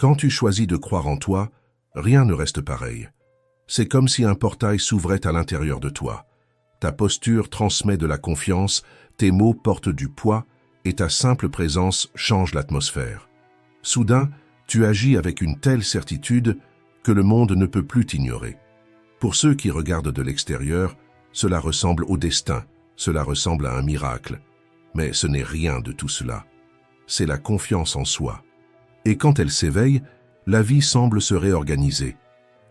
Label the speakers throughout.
Speaker 1: Quand tu choisis de croire en toi, rien ne reste pareil. C'est comme si un portail s'ouvrait à l'intérieur de toi. Ta posture transmet de la confiance, tes mots portent du poids et ta simple présence change l'atmosphère. Soudain, tu agis avec une telle certitude que le monde ne peut plus t'ignorer. Pour ceux qui regardent de l'extérieur, cela ressemble au destin, cela ressemble à un miracle. Mais ce n'est rien de tout cela. C'est la confiance en soi. Et quand elle s'éveille, la vie semble se réorganiser.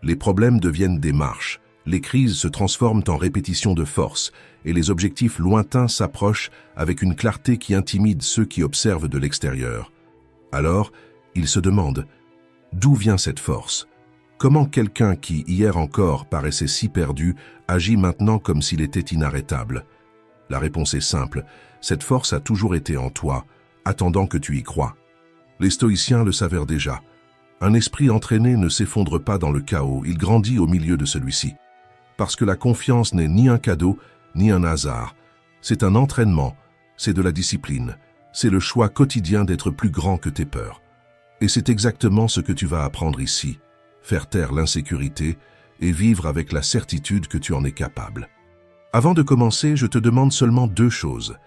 Speaker 1: Les problèmes deviennent des marches, les crises se transforment en répétitions de force, et les objectifs lointains s'approchent avec une clarté qui intimide ceux qui observent de l'extérieur. Alors, ils se demandent, d'où vient cette force ? Comment quelqu'un qui, hier encore, paraissait si perdu, agit maintenant comme s'il était inarrêtable ? La réponse est simple, cette force a toujours été en toi, attendant que tu y crois. Les stoïciens le savaient déjà. Un esprit entraîné ne s'effondre pas dans le chaos, il grandit au milieu de celui-ci. Parce que la confiance n'est ni un cadeau, ni un hasard. C'est un entraînement, c'est de la discipline, c'est le choix quotidien d'être plus grand que tes peurs. Et c'est exactement ce que tu vas apprendre ici, faire taire l'insécurité et vivre avec la certitude que tu en es capable. Avant de commencer, je te demande seulement 2 choses.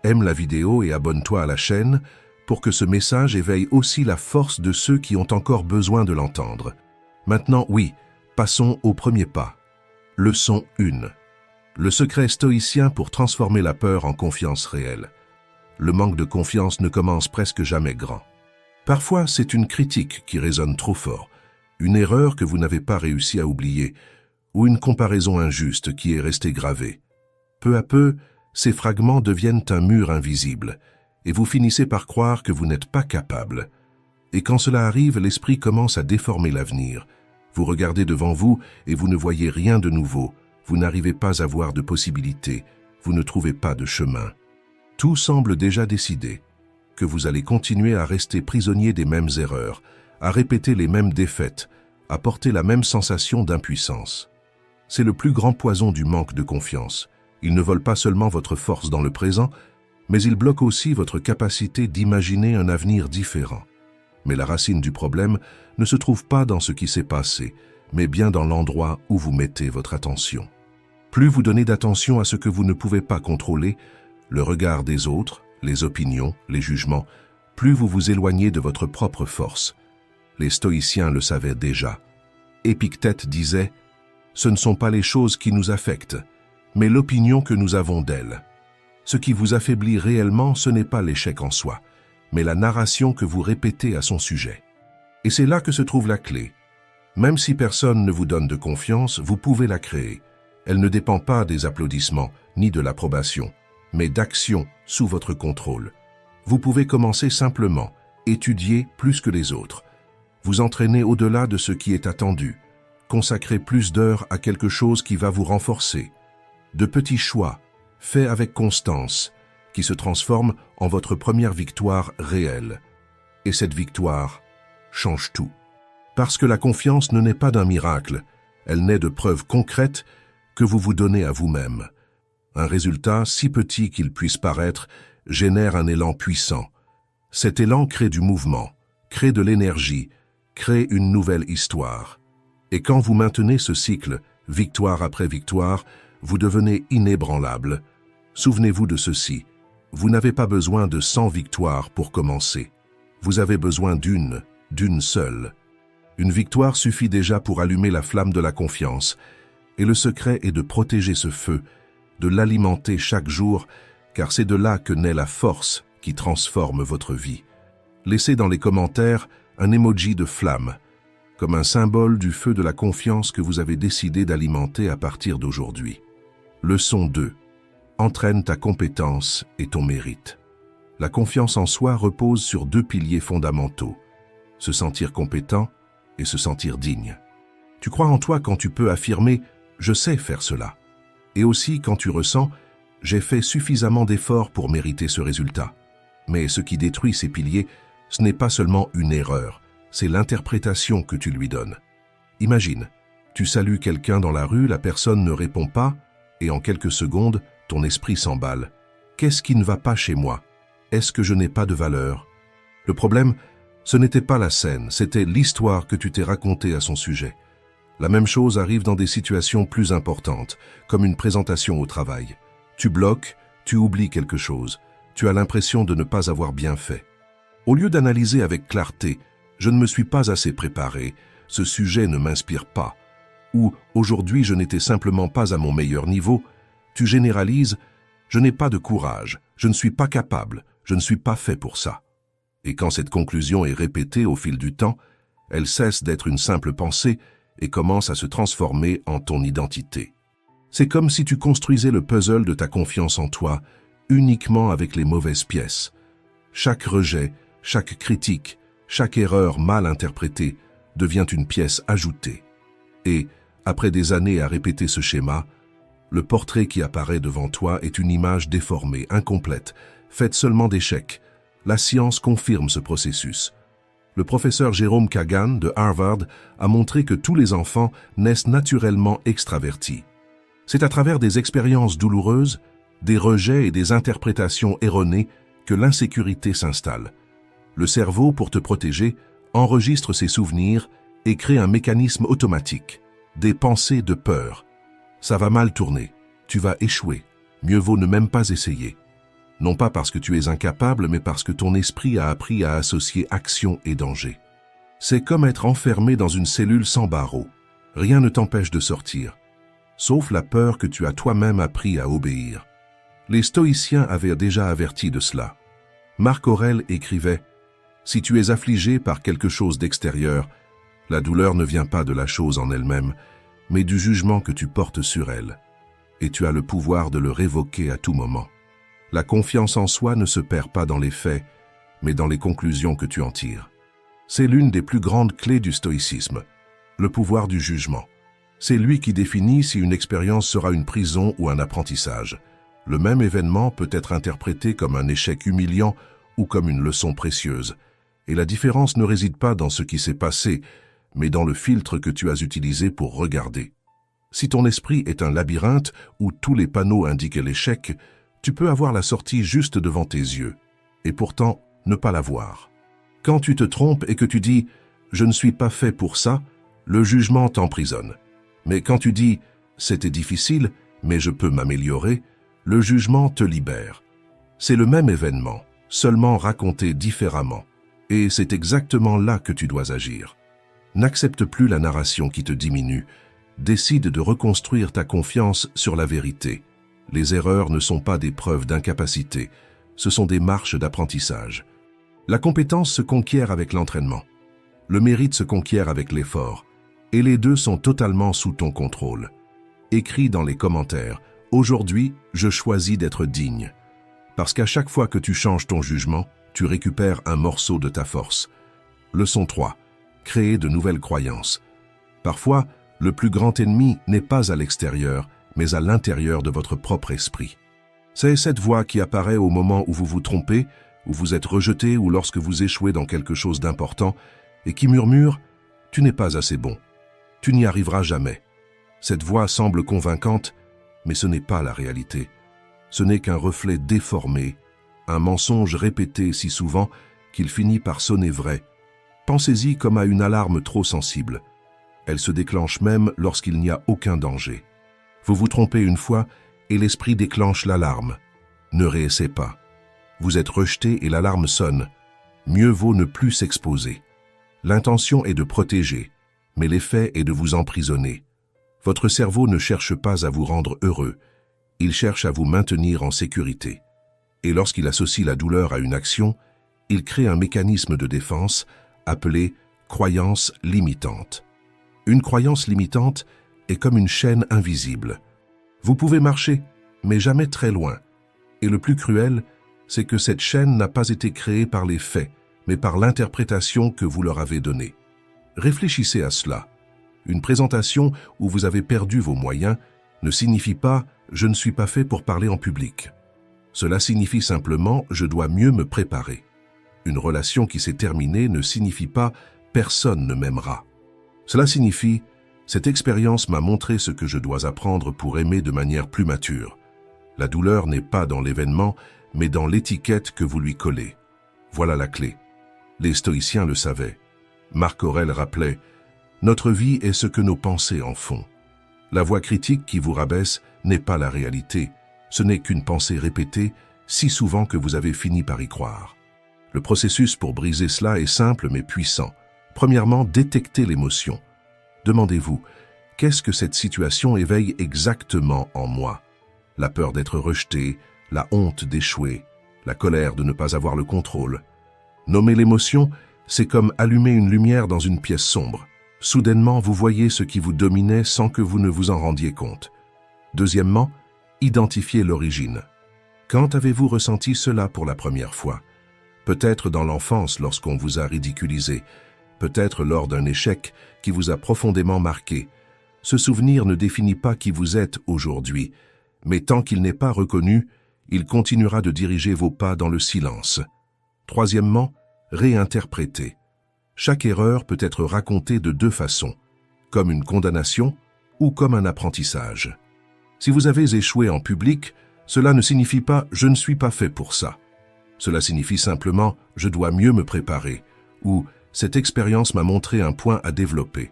Speaker 1: Aime la vidéo et abonne-toi à la chaîne pour que ce message éveille aussi la force de ceux qui ont encore besoin de l'entendre. Maintenant, oui, passons au premier pas. Leçon 1. Le secret stoïcien pour transformer la peur en confiance réelle. Le manque de confiance ne commence presque jamais grand. Parfois, c'est une critique qui résonne trop fort, une erreur que vous n'avez pas réussi à oublier, ou une comparaison injuste qui est restée gravée. Peu à peu, ces fragments deviennent un mur invisible, et vous finissez par croire que vous n'êtes pas capable. Et quand cela arrive, l'esprit commence à déformer l'avenir. Vous regardez devant vous et vous ne voyez rien de nouveau. Vous n'arrivez pas à voir de possibilités. Vous ne trouvez pas de chemin. Tout semble déjà décidé, que vous allez continuer à rester prisonnier des mêmes erreurs, à répéter les mêmes défaites, à porter la même sensation d'impuissance. C'est le plus grand poison du manque de confiance. Il ne vole pas seulement votre force dans le présent, mais il bloque aussi votre capacité d'imaginer un avenir différent. Mais la racine du problème ne se trouve pas dans ce qui s'est passé, mais bien dans l'endroit où vous mettez votre attention. Plus vous donnez d'attention à ce que vous ne pouvez pas contrôler, le regard des autres, les opinions, les jugements, plus vous vous éloignez de votre propre force. Les stoïciens le savaient déjà. Épictète disait « Ce ne sont pas les choses qui nous affectent, mais l'opinion que nous avons d'elles. Ce qui vous affaiblit réellement, ce n'est pas l'échec en soi, mais la narration que vous répétez à son sujet. Et c'est là que se trouve la clé. Même si personne ne vous donne de confiance, vous pouvez la créer. Elle ne dépend pas des applaudissements, ni de l'approbation, mais d'actions sous votre contrôle. Vous pouvez commencer simplement, étudier plus que les autres, vous entraîner au-delà de ce qui est attendu, consacrer plus d'heures à quelque chose qui va vous renforcer. De petits choix, faits avec constance, qui se transforment en votre première victoire réelle. Et cette victoire change tout. Parce que la confiance ne naît pas d'un miracle, elle naît de preuves concrètes que vous vous donnez à vous-même. Un résultat, si petit qu'il puisse paraître, génère un élan puissant. Cet élan crée du mouvement, crée de l'énergie, crée une nouvelle histoire. Et quand vous maintenez ce cycle, victoire après victoire, vous devenez inébranlable. Souvenez-vous de ceci, vous n'avez pas besoin de 100 victoires pour commencer. Vous avez besoin d'une seule. Une victoire suffit déjà pour allumer la flamme de la confiance. Et le secret est de protéger ce feu, de l'alimenter chaque jour, car c'est de là que naît la force qui transforme votre vie. Laissez dans les commentaires un emoji de flamme, comme un symbole du feu de la confiance que vous avez décidé d'alimenter à partir d'aujourd'hui. Leçon 2. Entraîne ta compétence et ton mérite. La confiance en soi repose sur 2 piliers fondamentaux, se sentir compétent et se sentir digne. Tu crois en toi quand tu peux affirmer « je sais faire cela » et aussi quand tu ressens « j'ai fait suffisamment d'efforts pour mériter ce résultat ». Mais ce qui détruit ces piliers, ce n'est pas seulement une erreur, c'est l'interprétation que tu lui donnes. Imagine, tu salues quelqu'un dans la rue, la personne ne répond pas et en quelques secondes, ton esprit s'emballe. Qu'est-ce qui ne va pas chez moi? Est-ce que je n'ai pas de valeur? Le problème, Ce n'était pas la scène, c'était l'histoire que tu t'es racontée à son sujet. La même chose arrive dans des situations plus importantes, comme une présentation au travail. Tu bloques, tu oublies quelque chose, tu as l'impression de ne pas avoir bien fait. Au lieu d'analyser avec clarté, je ne me suis pas assez préparé, ce sujet ne m'inspire pas, ou aujourd'hui je n'étais simplement pas à mon meilleur niveau, tu généralises, je n'ai pas de courage, je ne suis pas capable, je ne suis pas fait pour ça. Et quand cette conclusion est répétée au fil du temps, elle cesse d'être une simple pensée et commence à se transformer en ton identité. C'est comme si tu construisais le puzzle de ta confiance en toi uniquement avec les mauvaises pièces. Chaque rejet, chaque critique, chaque erreur mal interprétée devient une pièce ajoutée. Et, après des années à répéter ce schéma, le portrait qui apparaît devant toi est une image déformée, incomplète, faite seulement d'échecs. La science confirme ce processus. Le professeur Jerome Kagan de Harvard a montré que tous les enfants naissent naturellement extravertis. C'est à travers des expériences douloureuses, des rejets et des interprétations erronées que l'insécurité s'installe. Le cerveau, pour te protéger, enregistre ses souvenirs et crée un mécanisme automatique, des pensées de peur. Ça va mal tourner, tu vas échouer, mieux vaut ne même pas essayer. Non pas parce que tu es incapable, mais parce que ton esprit a appris à associer action et danger. C'est comme être enfermé dans une cellule sans barreaux. Rien ne t'empêche de sortir, sauf la peur que tu as toi-même appris à obéir. Les stoïciens avaient déjà averti de cela. Marc Aurèle écrivait « Si tu es affligé par quelque chose d'extérieur, la douleur ne vient pas de la chose en elle-même, mais du jugement que tu portes sur elle, et tu as le pouvoir de le révoquer à tout moment. La confiance en soi ne se perd pas dans les faits, mais dans les conclusions que tu en tires. C'est l'une des plus grandes clés du stoïcisme, le pouvoir du jugement. C'est lui qui définit si une expérience sera une prison ou un apprentissage. Le même événement peut être interprété comme un échec humiliant ou comme une leçon précieuse. Et la différence ne réside pas dans ce qui s'est passé, mais dans le filtre que tu as utilisé pour regarder. Si ton esprit est un labyrinthe où tous les panneaux indiquent l'échec, tu peux avoir la sortie juste devant tes yeux, et pourtant ne pas la voir. Quand tu te trompes et que tu dis « je ne suis pas fait pour ça », le jugement t'emprisonne. Mais quand tu dis « c'était difficile, mais je peux m'améliorer », le jugement te libère. C'est le même événement, seulement raconté différemment, et c'est exactement là que tu dois agir. N'accepte plus la narration qui te diminue, décide de reconstruire ta confiance sur la vérité. Les erreurs ne sont pas des preuves d'incapacité, ce sont des marches d'apprentissage. La compétence se conquiert avec l'entraînement. Le mérite se conquiert avec l'effort. Et les deux sont totalement sous ton contrôle. Écris dans les commentaires « Aujourd'hui, je choisis d'être digne ». Parce qu'à chaque fois que tu changes ton jugement, tu récupères un morceau de ta force. Leçon 3. Créer de nouvelles croyances. Parfois, le plus grand ennemi n'est pas à l'extérieur, mais à l'intérieur de votre propre esprit. C'est cette voix qui apparaît au moment où vous vous trompez, où vous êtes rejeté ou lorsque vous échouez dans quelque chose d'important, et qui murmure « Tu n'es pas assez bon. Tu n'y arriveras jamais. » Cette voix semble convaincante, mais ce n'est pas la réalité. Ce n'est qu'un reflet déformé, un mensonge répété si souvent qu'il finit par sonner vrai. Pensez-y comme à une alarme trop sensible. Elle se déclenche même lorsqu'il n'y a aucun danger. Vous vous trompez une fois et l'esprit déclenche l'alarme. Ne réessayez pas. Vous êtes rejeté et l'alarme sonne. Mieux vaut ne plus s'exposer. L'intention est de protéger, mais l'effet est de vous emprisonner. Votre cerveau ne cherche pas à vous rendre heureux, il cherche à vous maintenir en sécurité. Et lorsqu'il associe la douleur à une action, il crée un mécanisme de défense appelé croyance limitante. Une croyance limitante est comme une chaîne invisible. Vous pouvez marcher, mais jamais très loin. Et le plus cruel, c'est que cette chaîne n'a pas été créée par les faits, mais par l'interprétation que vous leur avez donnée. Réfléchissez à cela. Une présentation où vous avez perdu vos moyens ne signifie pas « je ne suis pas fait pour parler en public ». Cela signifie simplement « je dois mieux me préparer ». Une relation qui s'est terminée ne signifie pas « personne ne m'aimera ». Cela signifie « cette expérience m'a montré ce que je dois apprendre pour aimer de manière plus mature ». La douleur n'est pas dans l'événement, mais dans l'étiquette que vous lui collez. Voilà la clé. Les stoïciens le savaient. Marc Aurèle rappelait « Notre vie est ce que nos pensées en font ». La voix critique qui vous rabaisse n'est pas la réalité, ce n'est qu'une pensée répétée si souvent que vous avez fini par y croire. Le processus pour briser cela est simple mais puissant. Premièrement, détectez l'émotion. Demandez-vous, qu'est-ce que cette situation éveille exactement en moi? La peur d'être rejeté, la honte d'échouer, la colère de ne pas avoir le contrôle. Nommer l'émotion, c'est comme allumer une lumière dans une pièce sombre. Soudainement, vous voyez ce qui vous dominait sans que vous ne vous en rendiez compte. Deuxièmement, identifiez l'origine. Quand avez-vous ressenti cela pour la première fois? Peut-être dans l'enfance lorsqu'on vous a ridiculisé, peut-être lors d'un échec qui vous a profondément marqué. Ce souvenir ne définit pas qui vous êtes aujourd'hui, mais tant qu'il n'est pas reconnu, il continuera de diriger vos pas dans le silence. Troisièmement, réinterpréter. Chaque erreur peut être racontée de deux façons, comme une condamnation ou comme un apprentissage. Si vous avez échoué en public, cela ne signifie pas « je ne suis pas fait pour ça ». Cela signifie simplement « je dois mieux me préparer » ou « cette expérience m'a montré un point à développer ».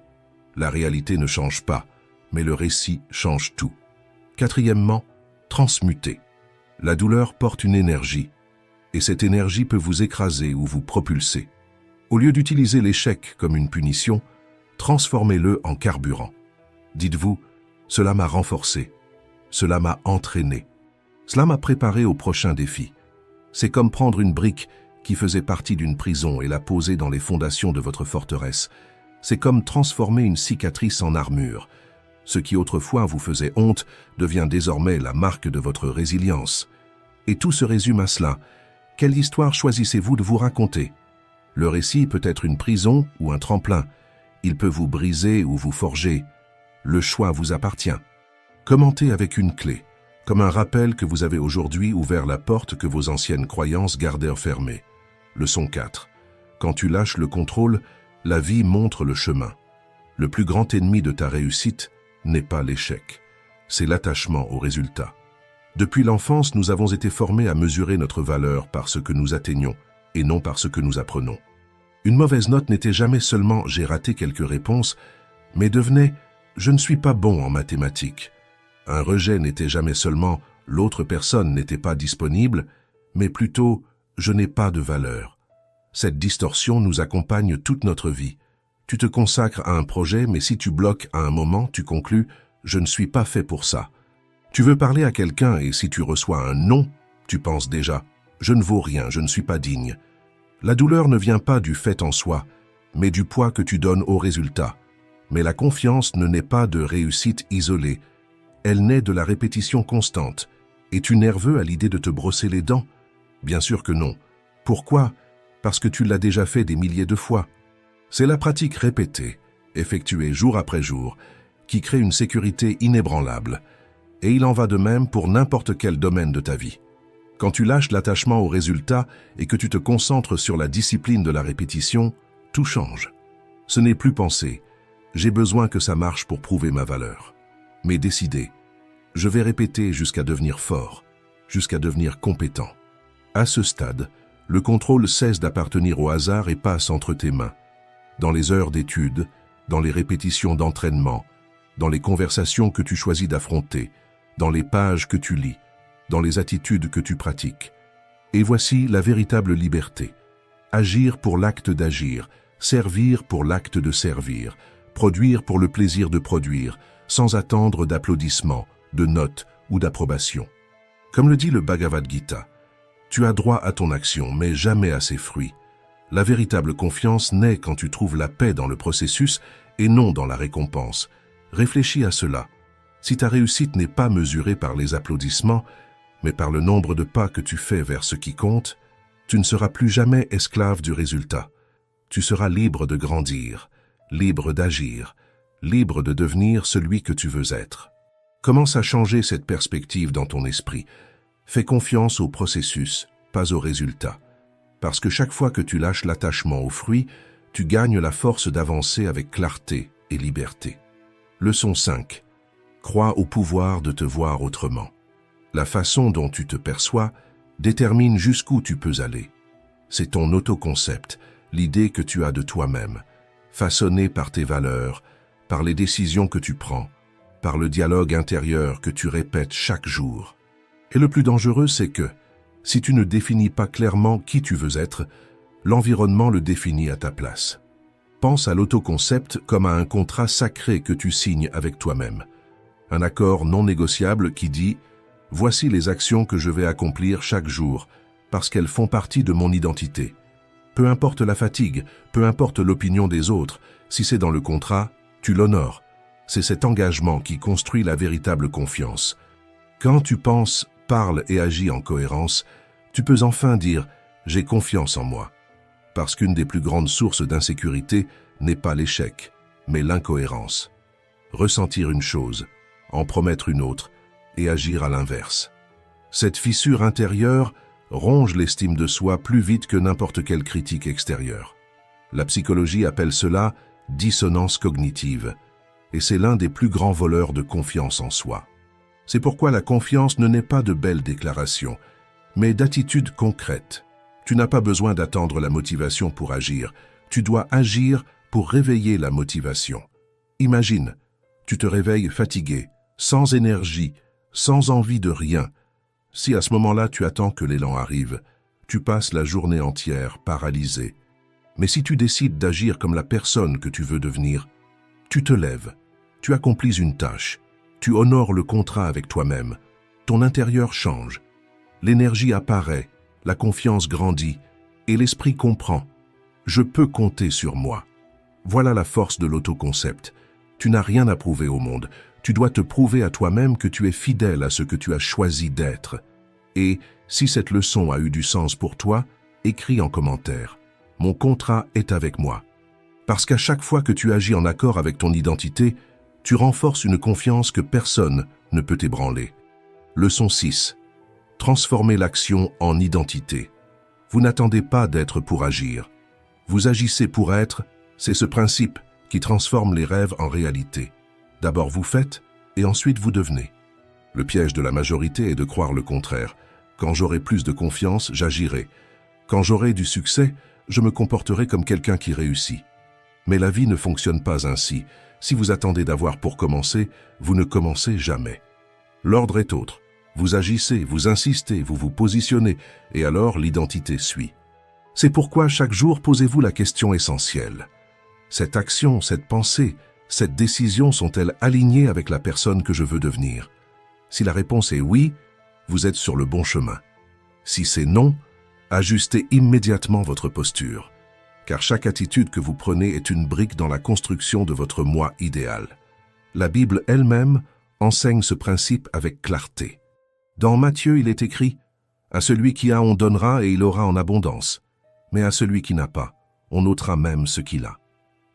Speaker 1: La réalité ne change pas, mais le récit change tout. Quatrièmement, transmuter. La douleur porte une énergie, et cette énergie peut vous écraser ou vous propulser. Au lieu d'utiliser l'échec comme une punition, transformez-le en carburant. Dites-vous, cela m'a renforcé, cela m'a entraîné, cela m'a préparé au prochain défi. C'est comme prendre une brique qui faisait partie d'une prison et la poser dans les fondations de votre forteresse. C'est comme transformer une cicatrice en armure. Ce qui autrefois vous faisait honte devient désormais la marque de votre résilience. Et tout se résume à cela. Quelle histoire choisissez-vous de vous raconter? Le récit peut être une prison ou un tremplin. Il peut vous briser ou vous forger. Le choix vous appartient. Commentez avec une clé, comme un rappel que vous avez aujourd'hui ouvert la porte que vos anciennes croyances gardèrent fermée. Leçon 4. Quand tu lâches le contrôle, la vie montre le chemin. Le plus grand ennemi de ta réussite n'est pas l'échec, c'est l'attachement au résultat. Depuis l'enfance, nous avons été formés à mesurer notre valeur par ce que nous atteignons et non par ce que nous apprenons. Une mauvaise note n'était jamais seulement « j'ai raté quelques réponses », mais devenait « je ne suis pas bon en mathématiques ». Un rejet n'était jamais seulement « l'autre personne n'était pas disponible », mais plutôt « je n'ai pas de valeur ». Cette distorsion nous accompagne toute notre vie. Tu te consacres à un projet, mais si tu bloques à un moment, tu conclus « je ne suis pas fait pour ça ». Tu veux parler à quelqu'un et si tu reçois un non, tu penses déjà « je ne vaux rien, je ne suis pas digne ». La douleur ne vient pas du fait en soi, mais du poids que tu donnes au résultat. Mais la confiance ne naît pas de réussite isolée. Elle naît de la répétition constante. Es-tu nerveux à l'idée de te brosser les dents? Bien sûr que non. Pourquoi? Parce que tu l'as déjà fait des milliers de fois. C'est la pratique répétée, effectuée jour après jour, qui crée une sécurité inébranlable. Et il en va de même pour n'importe quel domaine de ta vie. Quand tu lâches l'attachement au résultat et que tu te concentres sur la discipline de la répétition, tout change. Ce n'est plus penser « j'ai besoin que ça marche pour prouver ma valeur », mais décider « je vais répéter jusqu'à devenir fort, jusqu'à devenir compétent ». À ce stade, le contrôle cesse d'appartenir au hasard et passe entre tes mains. Dans les heures d'études, dans les répétitions d'entraînement, dans les conversations que tu choisis d'affronter, dans les pages que tu lis, dans les attitudes que tu pratiques. Et voici la véritable liberté. Agir pour l'acte d'agir, servir pour l'acte de servir, produire pour le plaisir de produire, sans attendre d'applaudissements, de notes ou d'approbation. Comme le dit le Bhagavad Gita, tu as droit à ton action, mais jamais à ses fruits. La véritable confiance naît quand tu trouves la paix dans le processus et non dans la récompense. Réfléchis à cela. Si ta réussite n'est pas mesurée par les applaudissements, mais par le nombre de pas que tu fais vers ce qui compte, tu ne seras plus jamais esclave du résultat. Tu seras libre de grandir, libre d'agir, libre de devenir celui que tu veux être. Commence à changer cette perspective dans ton esprit. Fais confiance au processus, pas au résultat. Parce que chaque fois que tu lâches l'attachement au fruit, tu gagnes la force d'avancer avec clarté et liberté. Leçon 5. Crois au pouvoir de te voir autrement. La façon dont tu te perçois détermine jusqu'où tu peux aller. C'est ton autoconcept, l'idée que tu as de toi-même, façonnée par tes valeurs, par les décisions que tu prends, par le dialogue intérieur que tu répètes chaque jour. Et le plus dangereux, c'est que, si tu ne définis pas clairement qui tu veux être, l'environnement le définit à ta place. Pense à l'autoconcept comme à un contrat sacré que tu signes avec toi-même. Un accord non négociable qui dit « Voici les actions que je vais accomplir chaque jour, parce qu'elles font partie de mon identité. » Peu importe la fatigue, peu importe l'opinion des autres, si c'est dans le contrat, tu l'honores. C'est cet engagement qui construit la véritable confiance. Quand tu penses, parles et agis en cohérence, tu peux enfin dire « J'ai confiance en moi ». Parce qu'une des plus grandes sources d'insécurité n'est pas l'échec, mais l'incohérence. Ressentir une chose, en promettre une autre, et agir à l'inverse. Cette fissure intérieure ronge l'estime de soi plus vite que n'importe quelle critique extérieure. La psychologie appelle cela dissonance cognitive, et c'est l'un des plus grands voleurs de confiance en soi. C'est pourquoi la confiance ne naît pas de belles déclarations, mais d'attitudes concrètes. Tu n'as pas besoin d'attendre la motivation pour agir, tu dois agir pour réveiller la motivation. Imagine, tu te réveilles fatigué, sans énergie, sans envie de rien. Si à ce moment-là tu attends que l'élan arrive, tu passes la journée entière paralysé. Mais si tu décides d'agir comme la personne que tu veux devenir, tu te lèves, tu accomplis une tâche, tu honores le contrat avec toi-même, ton intérieur change, l'énergie apparaît, la confiance grandit et l'esprit comprend. Je peux compter sur moi. Voilà la force de l'autoconcept. Tu n'as rien à prouver au monde. Tu dois te prouver à toi-même que tu es fidèle à ce que tu as choisi d'être. Et si cette leçon a eu du sens pour toi, écris en commentaire. Mon contrat est avec moi. Parce qu'à chaque fois que tu agis en accord avec ton identité, tu renforces une confiance que personne ne peut ébranler. Leçon 6. Transformez l'action en identité. Vous n'attendez pas d'être pour agir. Vous agissez pour être, c'est ce principe qui transforme les rêves en réalité. D'abord vous faites, et ensuite vous devenez. Le piège de la majorité est de croire le contraire. Quand j'aurai plus de confiance, j'agirai. Quand j'aurai du succès, je me comporterai comme quelqu'un qui réussit. Mais la vie ne fonctionne pas ainsi. Si vous attendez d'avoir pour commencer, vous ne commencez jamais. L'ordre est autre. Vous agissez, vous insistez, vous vous positionnez, et alors l'identité suit. C'est pourquoi chaque jour posez-vous la question essentielle. Cette action, cette pensée, cette décision sont-elles alignées avec la personne que je veux devenir? Si la réponse est oui, vous êtes sur le bon chemin. Si c'est non, ajustez immédiatement votre posture, car chaque attitude que vous prenez est une brique dans la construction de votre moi idéal. La Bible elle-même enseigne ce principe avec clarté. Dans Matthieu, il est écrit « À celui qui a, on donnera et il aura en abondance. Mais à celui qui n'a pas, on ôtera même ce qu'il a. »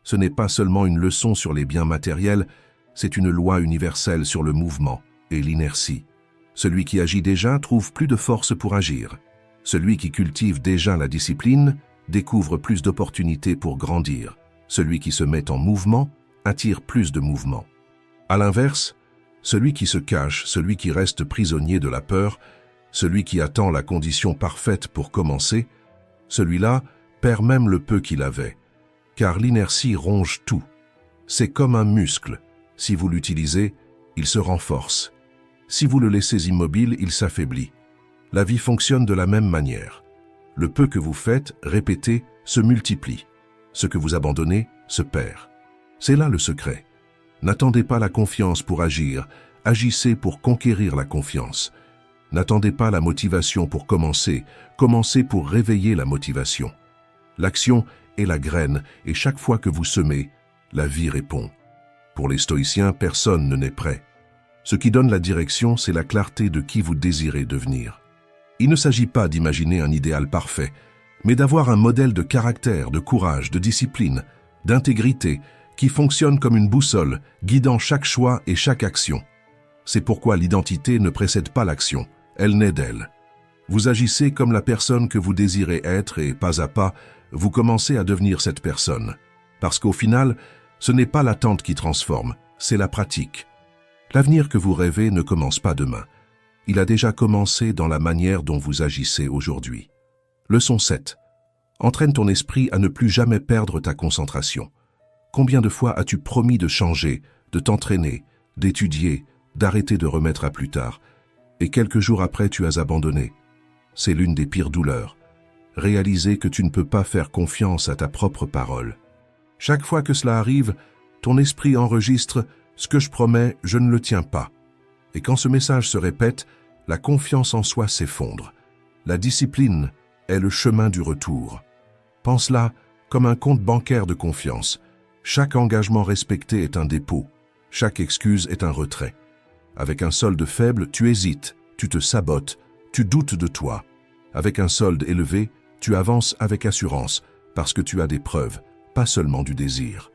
Speaker 1: Ce n'est pas seulement une leçon sur les biens matériels, c'est une loi universelle sur le mouvement et l'inertie. Celui qui agit déjà trouve plus de force pour agir. Celui qui cultive déjà la discipline découvre plus d'opportunités pour grandir. Celui qui se met en mouvement attire plus de mouvement. À l'inverse, celui qui se cache, celui qui reste prisonnier de la peur, celui qui attend la condition parfaite pour commencer, celui-là perd même le peu qu'il avait, car l'inertie ronge tout. C'est comme un muscle. Si vous l'utilisez, il se renforce. Si vous le laissez immobile, il s'affaiblit. La vie fonctionne de la même manière. Le peu que vous faites, répétez, se multiplie. Ce que vous abandonnez, se perd. C'est là le secret. N'attendez pas la confiance pour agir, agissez pour conquérir la confiance. N'attendez pas la motivation pour commencer, commencez pour réveiller la motivation. L'action est la graine, et chaque fois que vous semez, la vie répond. Pour les stoïciens, personne ne naît prêt. Ce qui donne la direction, c'est la clarté de qui vous désirez devenir. Il ne s'agit pas d'imaginer un idéal parfait, mais d'avoir un modèle de caractère, de courage, de discipline, d'intégrité, qui fonctionne comme une boussole, guidant chaque choix et chaque action. C'est pourquoi l'identité ne précède pas l'action, elle naît d'elle. Vous agissez comme la personne que vous désirez être et pas à pas, vous commencez à devenir cette personne. Parce qu'au final, ce n'est pas l'attente qui transforme, c'est la pratique. L'avenir que vous rêvez ne commence pas demain. Il a déjà commencé dans la manière dont vous agissez aujourd'hui. Leçon 7. Entraîne ton esprit à ne plus jamais perdre ta concentration. Combien de fois as-tu promis de changer, de t'entraîner, d'étudier, d'arrêter de remettre à plus tard, et quelques jours après tu as abandonné? C'est l'une des pires douleurs. Réaliser que tu ne peux pas faire confiance à ta propre parole. Chaque fois que cela arrive, ton esprit enregistre « ce que je promets, je ne le tiens pas ». Et quand ce message se répète, la confiance en soi s'effondre. La discipline est le chemin du retour. Pense-la comme un compte bancaire de confiance. Chaque engagement respecté est un dépôt. Chaque excuse est un retrait. Avec un solde faible, tu hésites, tu te sabotes, tu doutes de toi. Avec un solde élevé, tu avances avec assurance, parce que tu as des preuves, pas seulement du désir.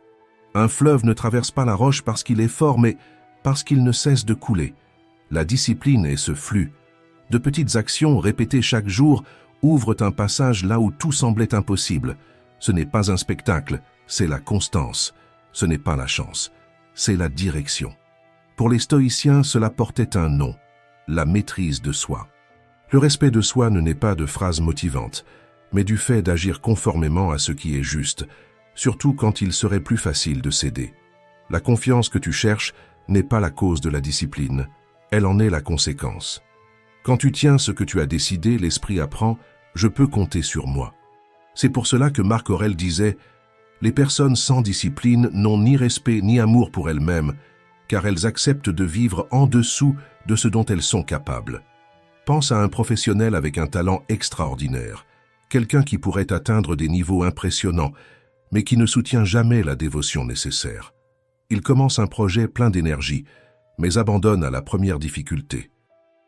Speaker 1: Un fleuve ne traverse pas la roche parce qu'il est fort, mais parce qu'il ne cesse de couler. La discipline est ce flux. De petites actions répétées chaque jour ouvrent un passage là où tout semblait impossible. Ce n'est pas un spectacle, c'est la constance. Ce n'est pas la chance, c'est la direction. Pour les stoïciens, cela portait un nom, la maîtrise de soi. Le respect de soi ne naît pas de phrases motivantes, mais du fait d'agir conformément à ce qui est juste, surtout quand il serait plus facile de céder. La confiance que tu cherches n'est pas la cause de la discipline, elle en est la conséquence. Quand tu tiens ce que tu as décidé, l'esprit apprend « je peux compter sur moi ». C'est pour cela que Marc Aurèle disait « Les personnes sans discipline n'ont ni respect ni amour pour elles-mêmes, car elles acceptent de vivre en dessous de ce dont elles sont capables. » Pense à un professionnel avec un talent extraordinaire, quelqu'un qui pourrait atteindre des niveaux impressionnants, mais qui ne soutient jamais la dévotion nécessaire. Il commence un projet plein d'énergie, mais abandonne à la première difficulté.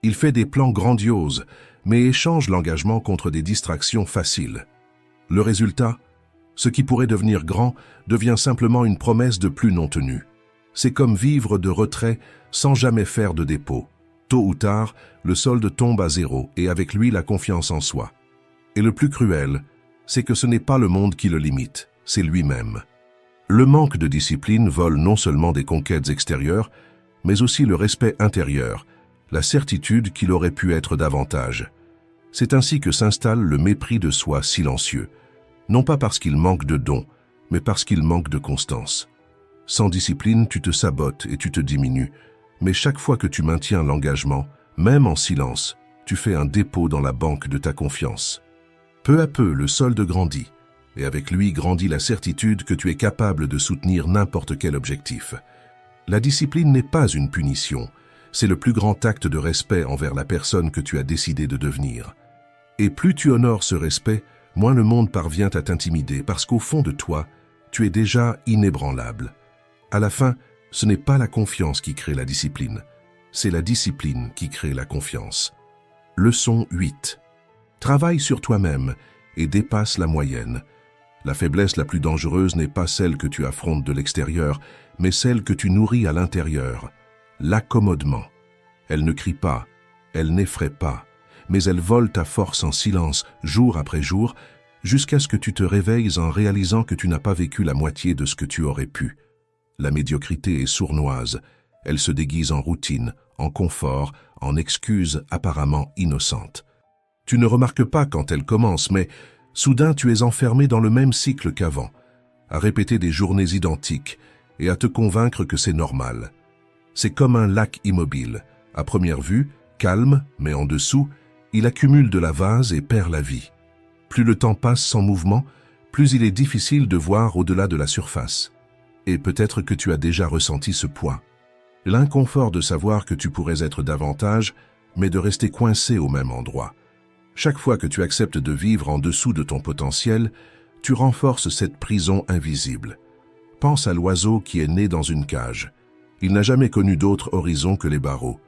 Speaker 1: Il fait des plans grandioses, mais échange l'engagement contre des distractions faciles. Le résultat, ce qui pourrait devenir grand devient simplement une promesse de plus non tenue. C'est comme vivre de retrait sans jamais faire de dépôt. Tôt ou tard, le solde tombe à zéro et avec lui la confiance en soi. Et le plus cruel, c'est que ce n'est pas le monde qui le limite, c'est lui-même. Le manque de discipline vole non seulement des conquêtes extérieures, mais aussi le respect intérieur, la certitude qu'il aurait pu être davantage. C'est ainsi que s'installe le mépris de soi silencieux, non pas parce qu'il manque de dons, mais parce qu'il manque de constance. Sans discipline, tu te sabotes et tu te diminues, mais chaque fois que tu maintiens l'engagement, même en silence, tu fais un dépôt dans la banque de ta confiance. Peu à peu, le solde grandit, et avec lui grandit la certitude que tu es capable de soutenir n'importe quel objectif. La discipline n'est pas une punition, c'est le plus grand acte de respect envers la personne que tu as décidé de devenir. Et plus tu honores ce respect, moins le monde parvient à t'intimider, parce qu'au fond de toi, tu es déjà inébranlable. À la fin, ce n'est pas la confiance qui crée la discipline, c'est la discipline qui crée la confiance. Leçon 8. Travaille sur toi-même et dépasse la moyenne. La faiblesse la plus dangereuse n'est pas celle que tu affrontes de l'extérieur, mais celle que tu nourris à l'intérieur. L'accommodement. Elle ne crie pas, elle n'effraie pas, mais elle vole ta force en silence, jour après jour, jusqu'à ce que tu te réveilles en réalisant que tu n'as pas vécu la moitié de ce que tu aurais pu. La médiocrité est sournoise, elle se déguise en routine, en confort, en excuses apparemment innocentes. Tu ne remarques pas quand elle commence, mais soudain tu es enfermé dans le même cycle qu'avant, à répéter des journées identiques et à te convaincre que c'est normal. C'est comme un lac immobile. À première vue, calme, mais en dessous, il accumule de la vase et perd la vie. Plus le temps passe sans mouvement, plus il est difficile de voir au-delà de la surface. Et peut-être que tu as déjà ressenti ce poids. L'inconfort de savoir que tu pourrais être davantage, mais de rester coincé au même endroit. Chaque fois que tu acceptes de vivre en dessous de ton potentiel, tu renforces cette prison invisible. Pense à l'oiseau qui est né dans une cage. Il n'a jamais connu d'autre horizon que les barreaux.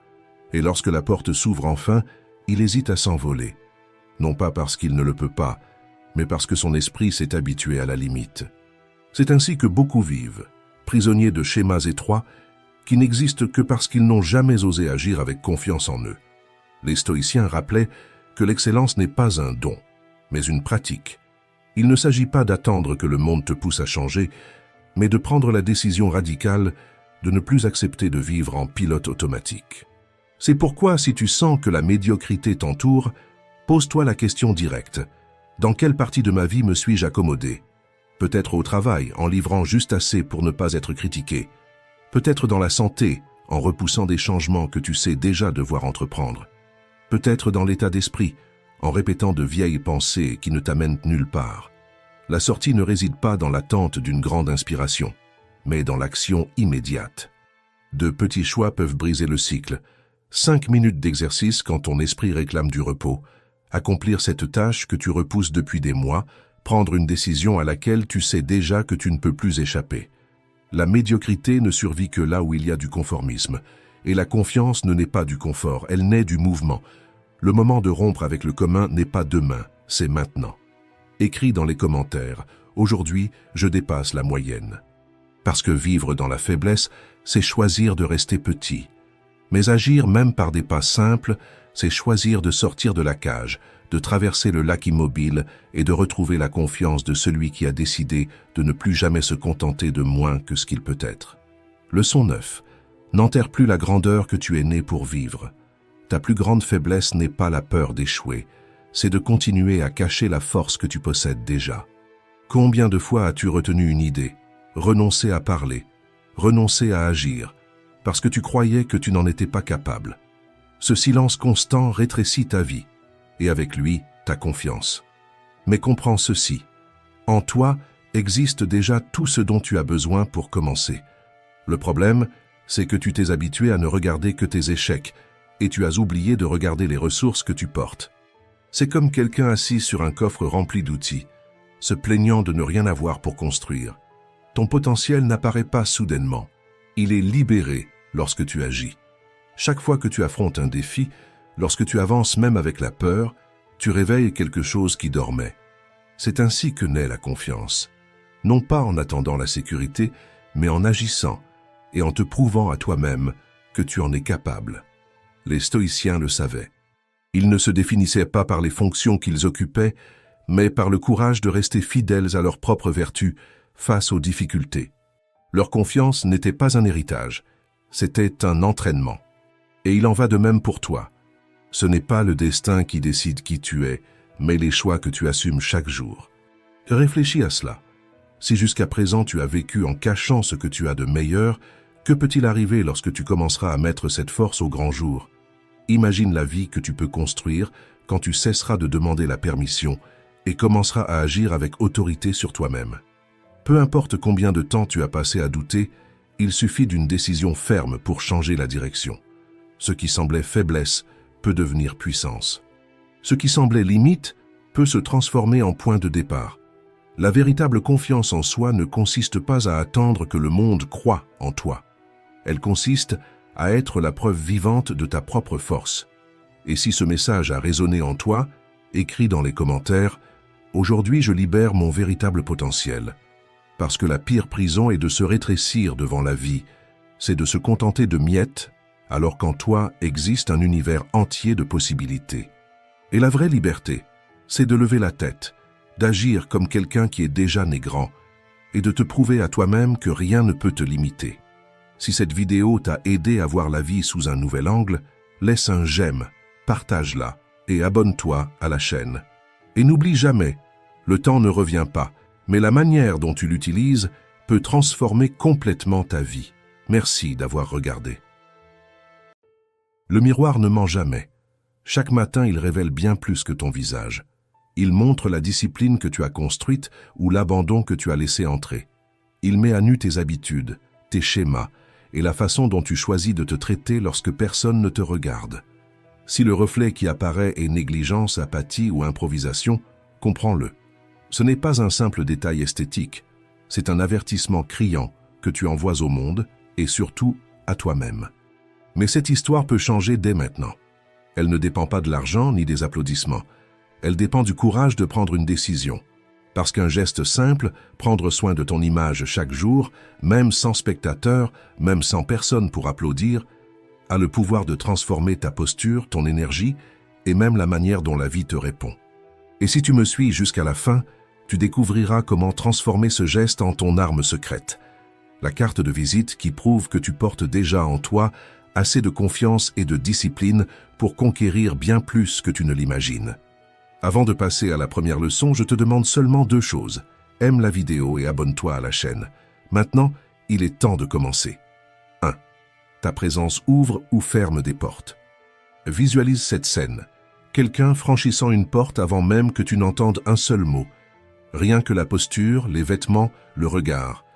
Speaker 1: Et lorsque la porte s'ouvre enfin, il hésite à s'envoler. Non pas parce qu'il ne le peut pas, mais parce que son esprit s'est habitué à la limite. C'est ainsi que beaucoup vivent, prisonniers de schémas étroits qui n'existent que parce qu'ils n'ont jamais osé agir avec confiance en eux. Les stoïciens rappelaient que l'excellence n'est pas un don, mais une pratique. Il ne s'agit pas d'attendre que le monde te pousse à changer, mais de prendre la décision radicale de ne plus accepter de vivre en pilote automatique. C'est pourquoi, si tu sens que la médiocrité t'entoure, pose-toi la question directe. Dans quelle partie de ma vie me suis-je accommodé? Peut-être au travail, en livrant juste assez pour ne pas être critiqué. Peut-être dans la santé, en repoussant des changements que tu sais déjà devoir entreprendre. Peut-être dans l'état d'esprit, en répétant de vieilles pensées qui ne t'amènent nulle part. La sortie ne réside pas dans l'attente d'une grande inspiration, mais dans l'action immédiate. De petits choix peuvent briser le cycle. 5 minutes d'exercice quand ton esprit réclame du repos. Accomplir cette tâche que tu repousses depuis des mois, prendre une décision à laquelle tu sais déjà que tu ne peux plus échapper. La médiocrité ne survit que là où il y a du conformisme. Et la confiance ne naît pas du confort, elle naît du mouvement. Le moment de rompre avec le commun n'est pas demain, c'est maintenant. Écris dans les commentaires, aujourd'hui, je dépasse la moyenne. Parce que vivre dans la faiblesse, c'est choisir de rester petit. Mais agir même par des pas simples, c'est choisir de sortir de la cage, de traverser le lac immobile et de retrouver la confiance de celui qui a décidé de ne plus jamais se contenter de moins que ce qu'il peut être. Leçon 9. N'enterre plus la grandeur que tu es né pour vivre. Ta plus grande faiblesse n'est pas la peur d'échouer, c'est de continuer à cacher la force que tu possèdes déjà. Combien de fois as-tu retenu une idée, renoncé à parler, renoncé à agir, parce que tu croyais que tu n'en étais pas capable? Ce silence constant rétrécit ta vie, et avec lui, ta confiance. Mais comprends ceci, en toi existe déjà tout ce dont tu as besoin pour commencer. Le problème, c'est que tu t'es habitué à ne regarder que tes échecs, et tu as oublié de regarder les ressources que tu portes. C'est comme quelqu'un assis sur un coffre rempli d'outils, se plaignant de ne rien avoir pour construire. Ton potentiel n'apparaît pas soudainement, il est libéré lorsque tu agis. Chaque fois que tu affrontes un défi, lorsque tu avances même avec la peur, tu réveilles quelque chose qui dormait. C'est ainsi que naît la confiance. Non pas en attendant la sécurité, mais en agissant et en te prouvant à toi-même que tu en es capable. Les stoïciens le savaient. Ils ne se définissaient pas par les fonctions qu'ils occupaient, mais par le courage de rester fidèles à leurs propres vertus face aux difficultés. Leur confiance n'était pas un héritage, c'était un entraînement. Et il en va de même pour toi. Ce n'est pas le destin qui décide qui tu es, mais les choix que tu assumes chaque jour. Réfléchis à cela. Si jusqu'à présent tu as vécu en cachant ce que tu as de meilleur, que peut-il arriver lorsque tu commenceras à mettre cette force au grand jour? Imagine la vie que tu peux construire quand tu cesseras de demander la permission et commenceras à agir avec autorité sur toi-même. Peu importe combien de temps tu as passé à douter, il suffit d'une décision ferme pour changer la direction. Ce qui semblait faiblesse peut devenir puissance. Ce qui semblait limite peut se transformer en point de départ. La véritable confiance en soi ne consiste pas à attendre que le monde croie en toi. Elle consiste à être la preuve vivante de ta propre force. Et si ce message a résonné en toi, écris dans les commentaires « Aujourd'hui, je libère mon véritable potentiel ». Parce que la pire prison est de se rétrécir devant la vie, c'est de se contenter de miettes, alors qu'en toi existe un univers entier de possibilités. Et la vraie liberté, c'est de lever la tête, d'agir comme quelqu'un qui est déjà né grand, et de te prouver à toi-même que rien ne peut te limiter. Si cette vidéo t'a aidé à voir la vie sous un nouvel angle, laisse un j'aime, partage-la et abonne-toi à la chaîne. Et n'oublie jamais, le temps ne revient pas, mais la manière dont tu l'utilises peut transformer complètement ta vie. Merci d'avoir regardé. Le miroir ne ment jamais. Chaque matin, il révèle bien plus que ton visage. Il montre la discipline que tu as construite ou l'abandon que tu as laissé entrer. Il met à nu tes habitudes, tes schémas et la façon dont tu choisis de te traiter lorsque personne ne te regarde. Si le reflet qui apparaît est négligence, apathie ou improvisation, comprends-le. Ce n'est pas un simple détail esthétique, c'est un avertissement criant que tu envoies au monde et surtout à toi-même. Mais cette histoire peut changer dès maintenant. Elle ne dépend pas de l'argent ni des applaudissements. Elle dépend du courage de prendre une décision. Parce qu'un geste simple, prendre soin de ton image chaque jour, même sans spectateur, même sans personne pour applaudir, a le pouvoir de transformer ta posture, ton énergie et même la manière dont la vie te répond. Et si tu me suis jusqu'à la fin, tu découvriras comment transformer ce geste en ton arme secrète. La carte de visite qui prouve que tu portes déjà en toi assez de confiance et de discipline pour conquérir bien plus que tu ne l'imagines. Avant de passer à la première leçon, je te demande seulement 2 choses. Aime la vidéo et abonne-toi à la chaîne. Maintenant, il est temps de commencer. 1. Ta présence ouvre ou ferme des portes. Visualise cette scène. Quelqu'un franchissant une porte avant même que tu n'entendes un seul mot. Rien que la posture, les vêtements, le regard.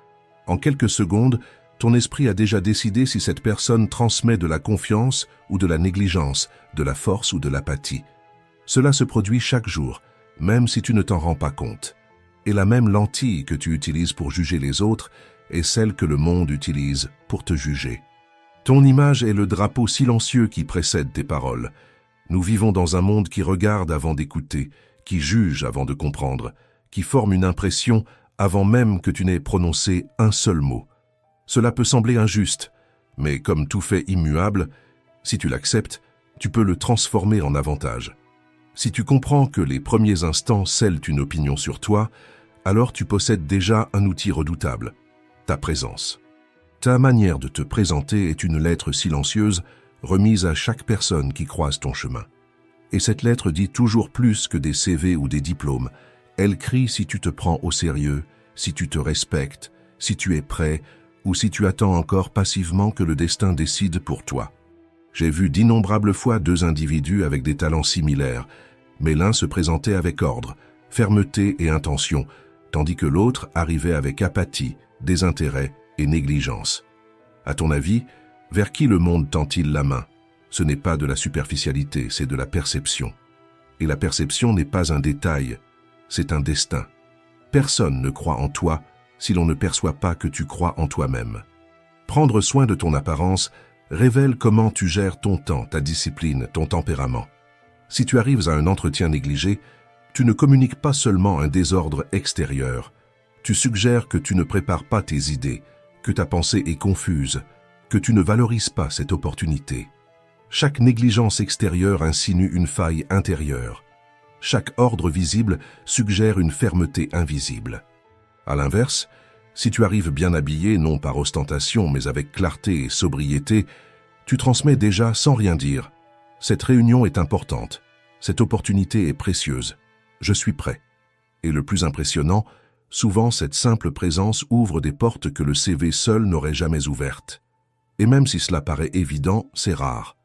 Speaker 1: En quelques secondes, ton esprit a déjà décidé si cette personne transmet de la confiance ou de la négligence, de la force ou de l'apathie. Cela se produit chaque jour, même si tu ne t'en rends pas compte. Et la même lentille que tu utilises pour juger les autres est celle que le monde utilise pour te juger. Ton image est le drapeau silencieux qui précède tes paroles. Nous vivons dans un monde qui regarde avant d'écouter, qui juge avant de comprendre, qui forme une impression avant même que tu n'aies prononcé un seul mot. Cela peut sembler injuste, mais comme tout fait immuable, si tu l'acceptes, tu peux le transformer en avantage. Si tu comprends que les premiers instants scellent une opinion sur toi, alors tu possèdes déjà un outil redoutable, ta présence. Ta manière de te présenter est une lettre silencieuse remise à chaque personne qui croise ton chemin. Et cette lettre dit toujours plus que des CV ou des diplômes. Elle crie si tu te prends au sérieux, si tu te respectes, si tu es prêt ou si tu attends encore passivement que le destin décide pour toi. J'ai vu d'innombrables fois 2 individus avec des talents similaires, mais l'un se présentait avec ordre, fermeté et intention, tandis que l'autre arrivait avec apathie, désintérêt et négligence. À ton avis, vers qui le monde tend-il la main? Ce n'est pas de la superficialité, c'est de la perception. Et la perception n'est pas un détail, c'est un destin. Personne ne croit en toi si l'on ne perçoit pas que tu crois en toi-même. Prendre soin de ton apparence révèle comment tu gères ton temps, ta discipline, ton tempérament. Si tu arrives à un entretien négligé, tu ne communiques pas seulement un désordre extérieur. Tu suggères que tu ne prépares pas tes idées, que ta pensée est confuse, que tu ne valorises pas cette opportunité. Chaque négligence extérieure insinue une faille intérieure. Chaque ordre visible suggère une fermeté invisible. À l'inverse, si tu arrives bien habillé, non par ostentation, mais avec clarté et sobriété, tu transmets déjà sans rien dire. Cette réunion est importante. Cette opportunité est précieuse. Je suis prêt. Et le plus impressionnant, souvent cette simple présence ouvre des portes que le CV seul n'aurait jamais ouvertes. Et même si cela paraît évident, c'est rare.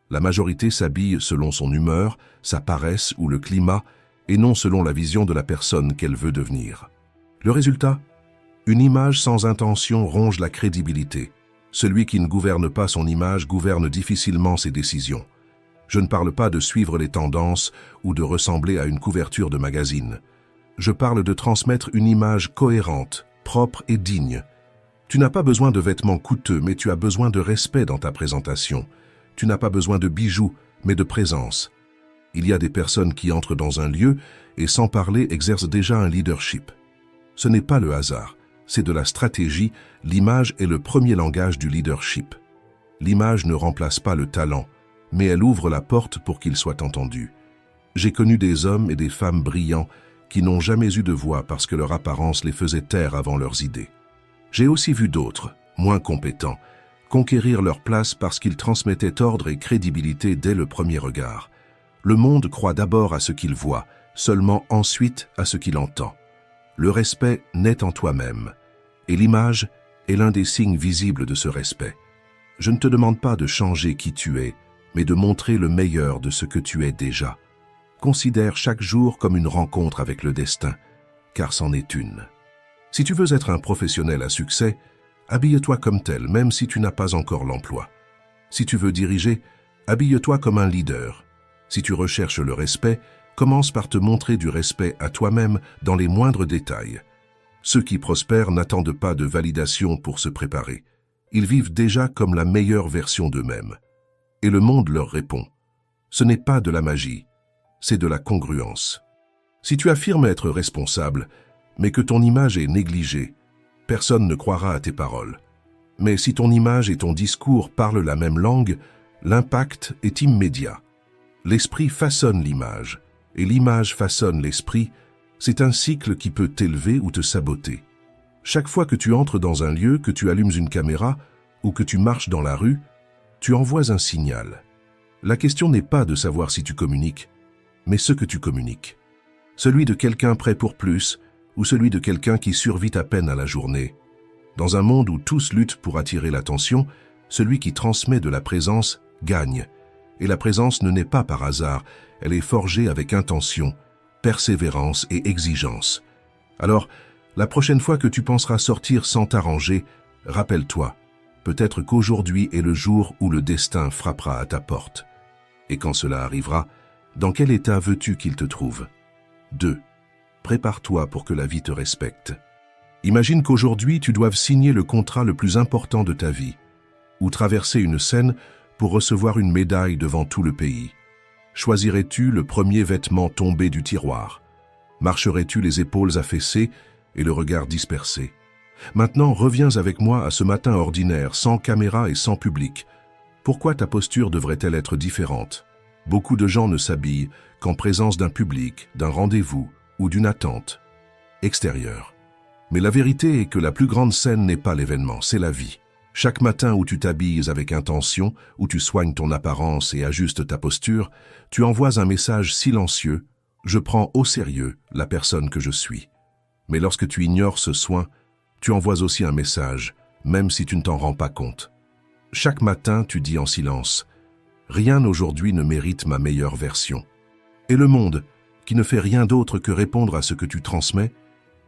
Speaker 1: La majorité s'habille selon son humeur, sa paresse ou le climat, et non selon la vision de la personne qu'elle veut devenir. Le résultat? Une image sans intention ronge la crédibilité. Celui qui ne gouverne pas son image gouverne difficilement ses décisions. Je ne parle pas de suivre les tendances ou de ressembler à une couverture de magazine. Je parle de transmettre une image cohérente, propre et digne. Tu n'as pas besoin de vêtements coûteux, mais tu as besoin de respect dans ta présentation. Tu n'as pas besoin de bijoux, mais de présence. Il y a des personnes qui entrent dans un lieu et sans parler exercent déjà un leadership. Ce n'est pas le hasard, c'est de la stratégie. L'image est le premier langage du leadership. L'image ne remplace pas le talent, mais elle ouvre la porte pour qu'il soit entendu. J'ai connu des hommes et des femmes brillants qui n'ont jamais eu de voix parce que leur apparence les faisait taire avant leurs idées. J'ai aussi vu d'autres, moins compétents, conquérir leur place parce qu'ils transmettaient ordre et crédibilité dès le premier regard. Le monde croit d'abord à ce qu'il voit, seulement ensuite à ce qu'il entend. Le respect naît en toi-même, et l'image est l'un des signes visibles de ce respect. Je ne te demande pas de changer qui tu es, mais de montrer le meilleur de ce que tu es déjà. Considère chaque jour comme une rencontre avec le destin, car c'en est une. Si tu veux être un professionnel à succès, habille-toi comme tel, même si tu n'as pas encore l'emploi. Si tu veux diriger, habille-toi comme un leader. Si tu recherches le respect, commence par te montrer du respect à toi-même dans les moindres détails. Ceux qui prospèrent n'attendent pas de validation pour se préparer. Ils vivent déjà comme la meilleure version d'eux-mêmes. Et le monde leur répond. Ce n'est pas de la magie, c'est de la congruence. Si tu affirmes être responsable, mais que ton image est négligée, personne ne croira à tes paroles. Mais si ton image et ton discours parlent la même langue, l'impact est immédiat. L'esprit façonne l'image, et l'image façonne l'esprit. C'est un cycle qui peut t'élever ou te saboter. Chaque fois que tu entres dans un lieu, que tu allumes une caméra ou que tu marches dans la rue, tu envoies un signal. La question n'est pas de savoir si tu communiques, mais ce que tu communiques. celui de quelqu'un prêt pour plus ou celui de quelqu'un qui survit à peine à la journée. Dans un monde où tous luttent pour attirer l'attention, celui qui transmet de la présence gagne. Et la présence ne naît pas par hasard, elle est forgée avec intention, persévérance et exigence. Alors, la prochaine fois que tu penseras sortir sans t'arranger, rappelle-toi, peut-être qu'aujourd'hui est le jour où le destin frappera à ta porte. Et quand cela arrivera, dans quel état veux-tu qu'il te trouve? 2. Prépare-toi pour que la vie te respecte. Imagine qu'aujourd'hui tu doives signer le contrat le plus important de ta vie, ou traverser une scène pour recevoir une médaille devant tout le pays. Choisirais-tu le premier vêtement tombé du tiroir? Marcherais-tu les épaules affaissées et le regard dispersé? Maintenant, reviens avec moi à ce matin ordinaire, sans caméra et sans public. Pourquoi ta posture devrait-elle être différente? Beaucoup de gens ne s'habillent qu'en présence d'un public, d'un rendez-vous ou d'une attente extérieure. Mais la vérité est que la plus grande scène n'est pas l'événement, c'est la vie. Chaque matin où tu t'habilles avec intention, où tu soignes ton apparence et ajustes ta posture, tu envoies un message silencieux « Je prends au sérieux la personne que je suis ». Mais lorsque tu ignores ce soin, tu envoies aussi un message, même si tu ne t'en rends pas compte. Chaque matin, tu dis en silence « Rien aujourd'hui ne mérite ma meilleure version ». Et le monde, qui ne fait rien d'autre que répondre à ce que tu transmets,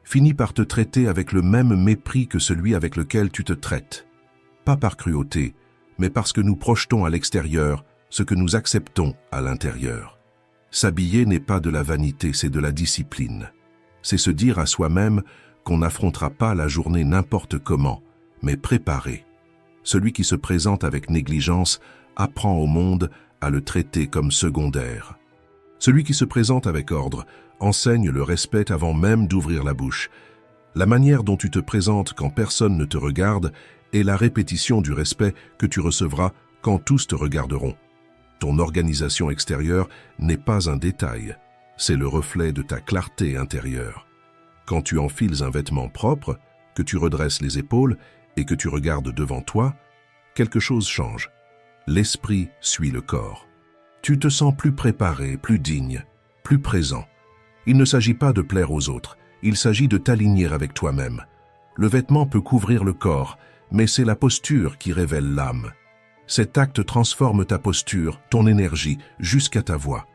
Speaker 1: finit par te traiter avec le même mépris que celui avec lequel tu te traites. Pas par cruauté, mais parce que nous projetons à l'extérieur ce que nous acceptons à l'intérieur. S'habiller n'est pas de la vanité, c'est de la discipline. C'est se dire à soi-même qu'on n'affrontera pas la journée n'importe comment, mais préparé. Celui qui se présente avec négligence apprend au monde à le traiter comme secondaire. Celui qui se présente avec ordre enseigne le respect avant même d'ouvrir la bouche. La manière dont tu te présentes quand personne ne te regarde est la répétition du respect que tu recevras quand tous te regarderont. Ton organisation extérieure n'est pas un détail, c'est le reflet de ta clarté intérieure. Quand tu enfiles un vêtement propre, que tu redresses les épaules et que tu regardes devant toi, quelque chose change. L'esprit suit le corps. Tu te sens plus préparé, plus digne, plus présent. Il ne s'agit pas de plaire aux autres, il s'agit de t'aligner avec toi-même. Le vêtement peut couvrir le corps, mais c'est la posture qui révèle l'âme. Cet acte transforme ta posture, ton énergie, jusqu'à ta voix.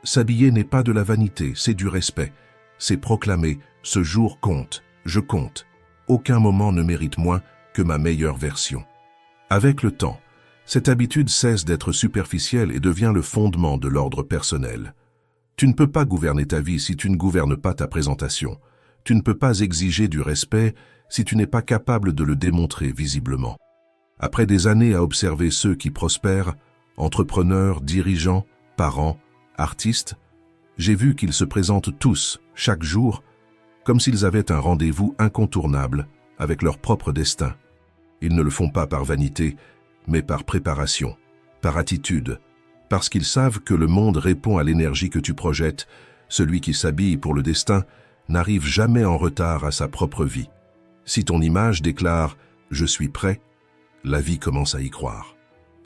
Speaker 1: S'habiller n'est pas de la vanité, c'est du respect. C'est proclamer « ce jour compte, je compte. Aucun moment ne mérite moins que ma meilleure version ». Avec le temps, cette habitude cesse d'être superficielle et devient le fondement de l'ordre personnel. Tu ne peux pas gouverner ta vie si tu ne gouvernes pas ta présentation. Tu ne peux pas exiger du respect si tu n'es pas capable de le démontrer visiblement. Après des années à observer ceux qui prospèrent, entrepreneurs, dirigeants, parents, artistes, j'ai vu qu'ils se présentent tous, chaque jour, comme s'ils avaient un rendez-vous incontournable avec leur propre destin. Ils ne le font pas par vanité, mais par préparation, par attitude, parce qu'ils savent que le monde répond à l'énergie que tu projettes. Celui qui s'habille pour le destin n'arrive jamais en retard à sa propre vie. Si ton image déclare « Je suis prêt », la vie commence à y croire.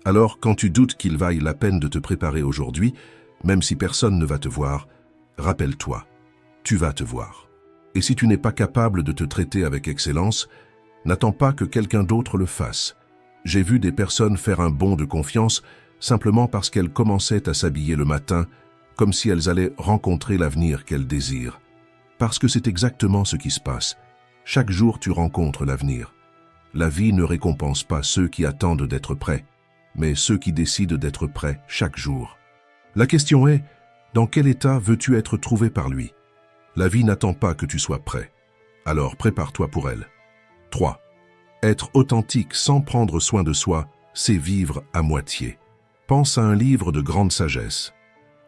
Speaker 1: Alors, quand tu doutes qu'il vaille la peine de te préparer aujourd'hui, même si personne ne va te voir, rappelle-toi, tu vas te voir. Et si tu n'es pas capable de te traiter avec excellence, n'attends pas que quelqu'un d'autre le fasse. J'ai vu des personnes faire un bond de confiance simplement parce qu'elles commençaient à s'habiller le matin, comme si elles allaient rencontrer l'avenir qu'elles désirent. Parce que c'est exactement ce qui se passe. Chaque jour, tu rencontres l'avenir. La vie ne récompense pas ceux qui attendent d'être prêts, mais ceux qui décident d'être prêts chaque jour. La question est, dans quel état veux-tu être trouvé par lui? La vie n'attend pas que tu sois prêt. Alors prépare-toi pour elle. 3. Être authentique sans prendre soin de soi, c'est vivre à moitié. Pense à un livre de grande sagesse.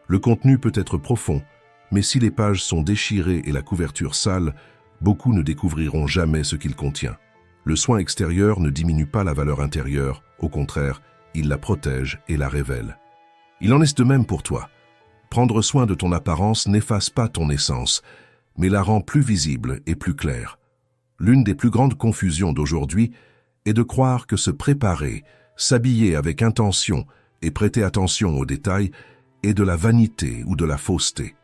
Speaker 1: Le contenu peut être profond, mais si les pages sont déchirées et la couverture sale, beaucoup ne découvriront jamais ce qu'il contient. Le soin extérieur ne diminue pas la valeur intérieure, au contraire, il la protège et la révèle. Il en est de même pour toi. Prendre soin de ton apparence n'efface pas ton essence, mais la rend plus visible et plus claire. L'une des plus grandes confusions d'aujourd'hui est de croire que se préparer, s'habiller avec intention et prêter attention aux détails est de la vanité ou de la fausseté.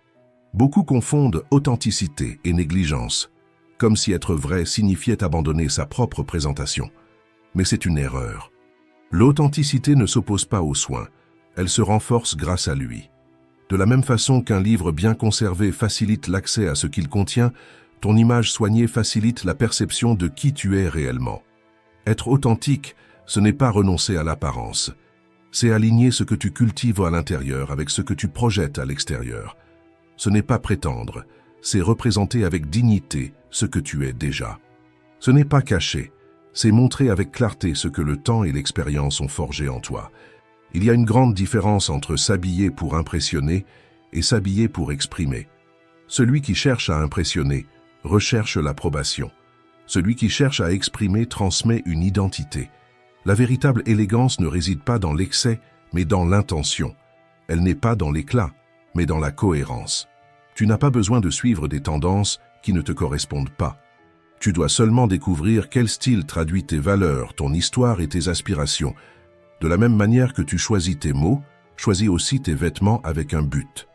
Speaker 1: Beaucoup confondent authenticité et négligence, comme si être vrai signifiait abandonner sa propre présentation. Mais c'est une erreur. L'authenticité ne s'oppose pas au soin, elle se renforce grâce à lui. De la même façon qu'un livre bien conservé facilite l'accès à ce qu'il contient, ton image soignée facilite la perception de qui tu es réellement. Être authentique, ce n'est pas renoncer à l'apparence. C'est aligner ce que tu cultives à l'intérieur avec ce que tu projettes à l'extérieur. Ce n'est pas prétendre, c'est représenter avec dignité ce que tu es déjà. Ce n'est pas cacher, c'est montrer avec clarté ce que le temps et l'expérience ont forgé en toi. Il y a une grande différence entre s'habiller pour impressionner et s'habiller pour exprimer. Celui qui cherche à impressionner recherche l'approbation. Celui qui cherche à exprimer transmet une identité. La véritable élégance ne réside pas dans l'excès, mais dans l'intention. Elle n'est pas dans l'éclat, mais dans la cohérence. Tu n'as pas besoin de suivre des tendances qui ne te correspondent pas. Tu dois seulement découvrir quel style traduit tes valeurs, ton histoire et tes aspirations. De la même manière que tu choisis tes mots, choisis aussi tes vêtements avec un but.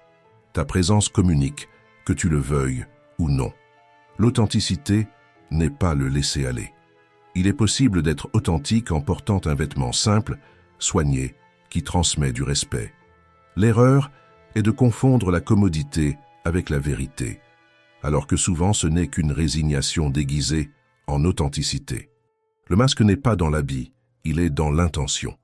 Speaker 1: Ta présence communique, que tu le veuilles ou non. L'authenticité n'est pas le laisser-aller. Il est possible d'être authentique en portant un vêtement simple, soigné, qui transmet du respect. L'erreur est de confondre la commodité avec la vérité, alors que souvent ce n'est qu'une résignation déguisée en authenticité. Le masque n'est pas dans l'habit, il est dans l'intention.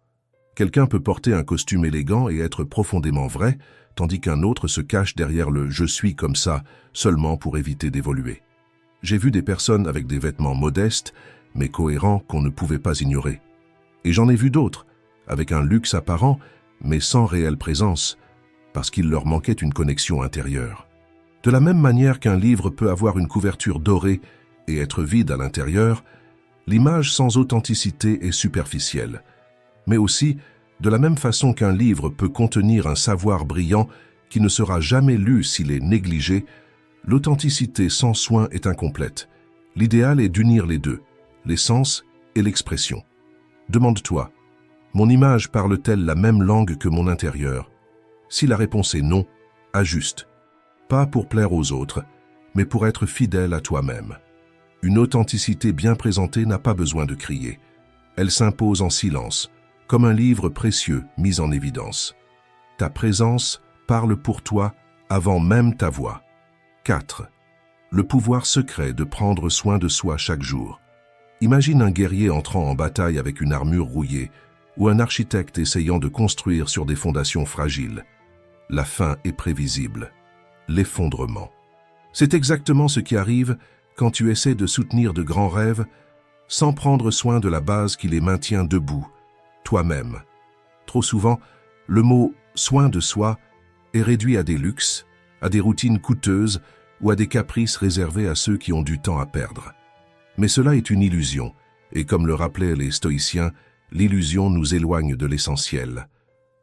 Speaker 1: Quelqu'un peut porter un costume élégant et être profondément vrai, tandis qu'un autre se cache derrière le « je suis comme ça » seulement pour éviter d'évoluer. J'ai vu des personnes avec des vêtements modestes, mais cohérents qu'on ne pouvait pas ignorer. Et j'en ai vu d'autres, avec un luxe apparent, mais sans réelle présence, parce qu'il leur manquait une connexion intérieure. De la même manière qu'un livre peut avoir une couverture dorée et être vide à l'intérieur, l'image sans authenticité est superficielle. Mais aussi, de la même façon qu'un livre peut contenir un savoir brillant qui ne sera jamais lu s'il est négligé, l'authenticité sans soin est incomplète. L'idéal est d'unir les deux, l'essence et l'expression. Demande-toi, mon image parle-t-elle la même langue que mon intérieur? Si la réponse est non, ajuste. Pas pour plaire aux autres, mais pour être fidèle à toi-même. Une authenticité bien présentée n'a pas besoin de crier. Elle s'impose en silence, comme un livre précieux mis en évidence. Ta présence parle pour toi avant même ta voix. 4. Le pouvoir secret de prendre soin de soi chaque jour. Imagine un guerrier entrant en bataille avec une armure rouillée ou un architecte essayant de construire sur des fondations fragiles. La fin est prévisible. L'effondrement. C'est exactement ce qui arrive quand tu essaies de soutenir de grands rêves sans prendre soin de la base qui les maintient debout, toi-même. Trop souvent, le mot « soin de soi » est réduit à des luxes, à des routines coûteuses ou à des caprices réservés à ceux qui ont du temps à perdre. Mais cela est une illusion, et comme le rappelaient les stoïciens, l'illusion nous éloigne de l'essentiel.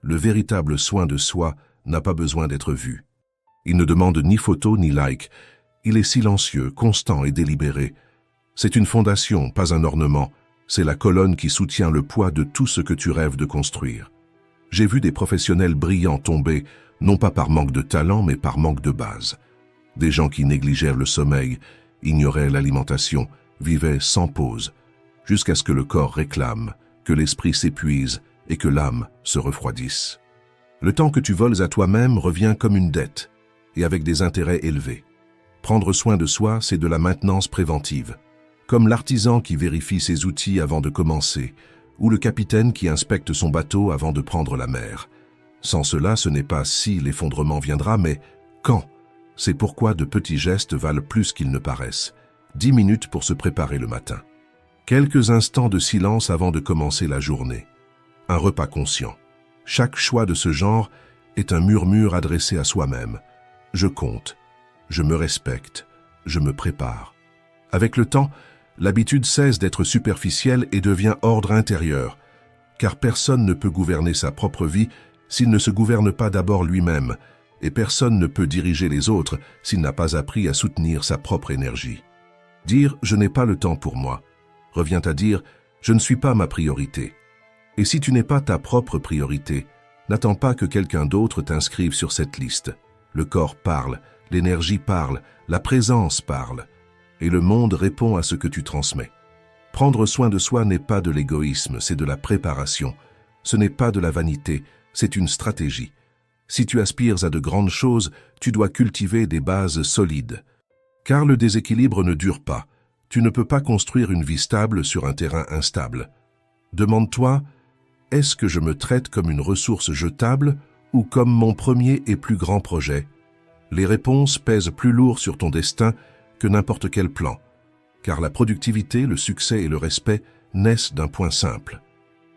Speaker 1: Le véritable soin de soi n'a pas besoin d'être vu. Il ne demande ni photo ni like. Il est silencieux, constant et délibéré. C'est une fondation, pas un ornement. C'est la colonne qui soutient le poids de tout ce que tu rêves de construire. J'ai vu des professionnels brillants tomber, non pas par manque de talent, mais par manque de base. Des gens qui négligèrent le sommeil, ignoraient l'alimentation, vivaient sans pause, jusqu'à ce que le corps réclame, que l'esprit s'épuise et que l'âme se refroidisse. Le temps que tu voles à toi-même revient comme une dette, et avec des intérêts élevés. Prendre soin de soi, c'est de la maintenance préventive, comme l'artisan qui vérifie ses outils avant de commencer, ou le capitaine qui inspecte son bateau avant de prendre la mer. Sans cela, ce n'est pas si l'effondrement viendra, mais quand. C'est pourquoi de petits gestes valent plus qu'ils ne paraissent. 10 minutes pour se préparer le matin. Quelques instants de silence avant de commencer la journée. Un repas conscient. Chaque choix de ce genre est un murmure adressé à soi-même. Je compte, je me respecte, je me prépare. Avec le temps, l'habitude cesse d'être superficielle et devient ordre intérieur, car personne ne peut gouverner sa propre vie s'il ne se gouverne pas d'abord lui-même, et personne ne peut diriger les autres s'il n'a pas appris à soutenir sa propre énergie. Dire « je n'ai pas le temps pour moi » revient à dire « je ne suis pas ma priorité ». Et si tu n'es pas ta propre priorité, n'attends pas que quelqu'un d'autre t'inscrive sur cette liste. Le corps parle, L'énergie parle, la présence parle, et le monde répond à ce que tu transmets. Prendre soin de soi n'est pas de l'égoïsme, c'est de la préparation. Ce n'est pas de la vanité, c'est une stratégie. Si tu aspires à de grandes choses, tu dois cultiver des bases solides. Car le déséquilibre ne dure pas. Tu ne peux pas construire une vie stable sur un terrain instable. Demande-toi, est-ce que je me traite comme une ressource jetable ou comme mon premier et plus grand projet? Les réponses pèsent plus lourd sur ton destin que n'importe quel plan. Car la productivité, le succès et le respect naissent d'un point simple.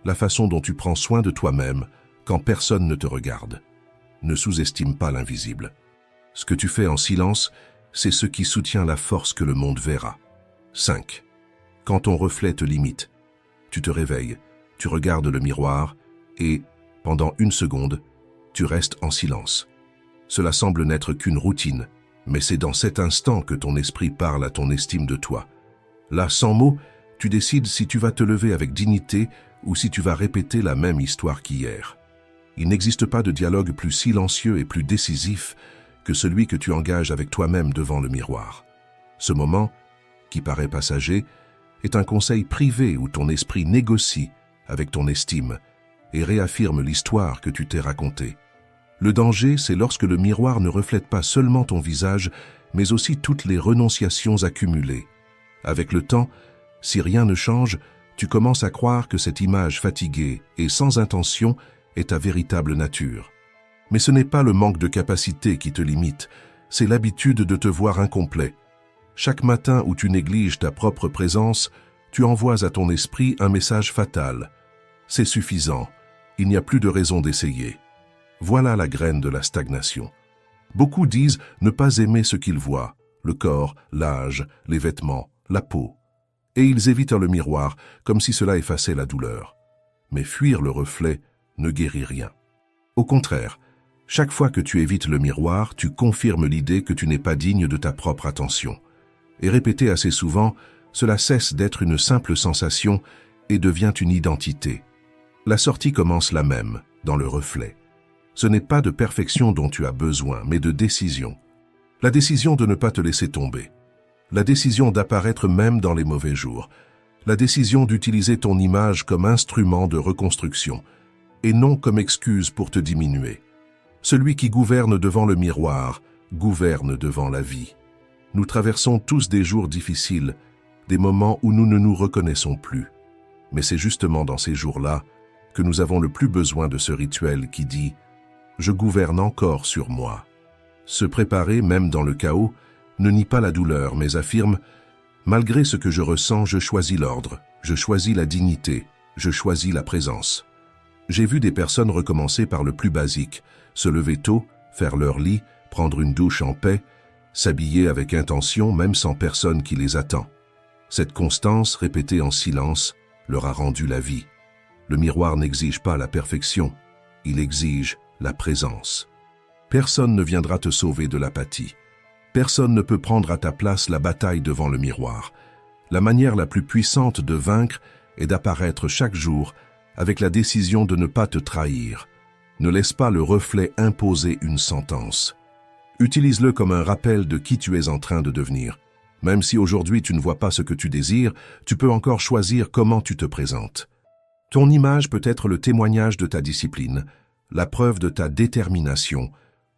Speaker 1: La façon dont tu prends soin de toi-même quand personne ne te regarde. Ne sous-estime pas l'invisible. Ce que tu fais en silence, c'est ce qui soutient la force que le monde verra. 5. Quand ton reflet te limite, tu te réveilles, tu regardes le miroir et, pendant une seconde, tu restes en silence. Cela semble n'être qu'une routine, mais c'est dans cet instant que ton esprit parle à ton estime de toi. Là, sans mots, tu décides si tu vas te lever avec dignité ou si tu vas répéter la même histoire qu'hier. Il n'existe pas de dialogue plus silencieux et plus décisif que celui que tu engages avec toi-même devant le miroir. Ce moment, qui paraît passager, est un conseil privé où ton esprit négocie avec ton estime et réaffirme l'histoire que tu t'es racontée. Le danger, c'est lorsque le miroir ne reflète pas seulement ton visage, mais aussi toutes les renonciations accumulées. Avec le temps, si rien ne change, tu commences à croire que cette image fatiguée et sans intention est ta véritable nature. Mais ce n'est pas le manque de capacité qui te limite, c'est l'habitude de te voir incomplet. Chaque matin où tu négliges ta propre présence, tu envoies à ton esprit un message fatal. C'est suffisant, il n'y a plus de raison d'essayer. Voilà la graine de la stagnation. Beaucoup disent ne pas aimer ce qu'ils voient, le corps, l'âge, les vêtements, la peau. Et ils évitent le miroir, comme si cela effaçait la douleur. Mais fuir le reflet ne guérit rien. Au contraire, chaque fois que tu évites le miroir, tu confirmes l'idée que tu n'es pas digne de ta propre attention. Et répété assez souvent, cela cesse d'être une simple sensation et devient une identité. La sortie commence la même, dans le reflet. Ce n'est pas de perfection dont tu as besoin, mais de décision. La décision de ne pas te laisser tomber. La décision d'apparaître même dans les mauvais jours. La décision d'utiliser ton image comme instrument de reconstruction, et non comme excuse pour te diminuer. Celui qui gouverne devant le miroir, gouverne devant la vie. Nous traversons tous des jours difficiles, des moments où nous ne nous reconnaissons plus. Mais c'est justement dans ces jours-là que nous avons le plus besoin de ce rituel qui dit « Je gouverne encore sur moi ». Se préparer, même dans le chaos, ne nie pas la douleur, mais affirme « Malgré ce que je ressens, je choisis l'ordre, je choisis la dignité, je choisis la présence ». J'ai vu des personnes recommencer par le plus basique, se lever tôt, faire leur lit, prendre une douche en paix, s'habiller avec intention même sans personne qui les attend. Cette constance, répétée en silence, leur a rendu la vie. Le miroir n'exige pas la perfection, il exige la présence. Personne ne viendra te sauver de l'apathie. Personne ne peut prendre à ta place la bataille devant le miroir. La manière la plus puissante de vaincre est d'apparaître chaque jour avec la décision de ne pas te trahir. Ne laisse pas le reflet imposer une sentence. Utilise-le comme un rappel de qui tu es en train de devenir. Même si aujourd'hui tu ne vois pas ce que tu désires, tu peux encore choisir comment tu te présentes. Ton image peut être le témoignage de ta discipline, la preuve de ta détermination,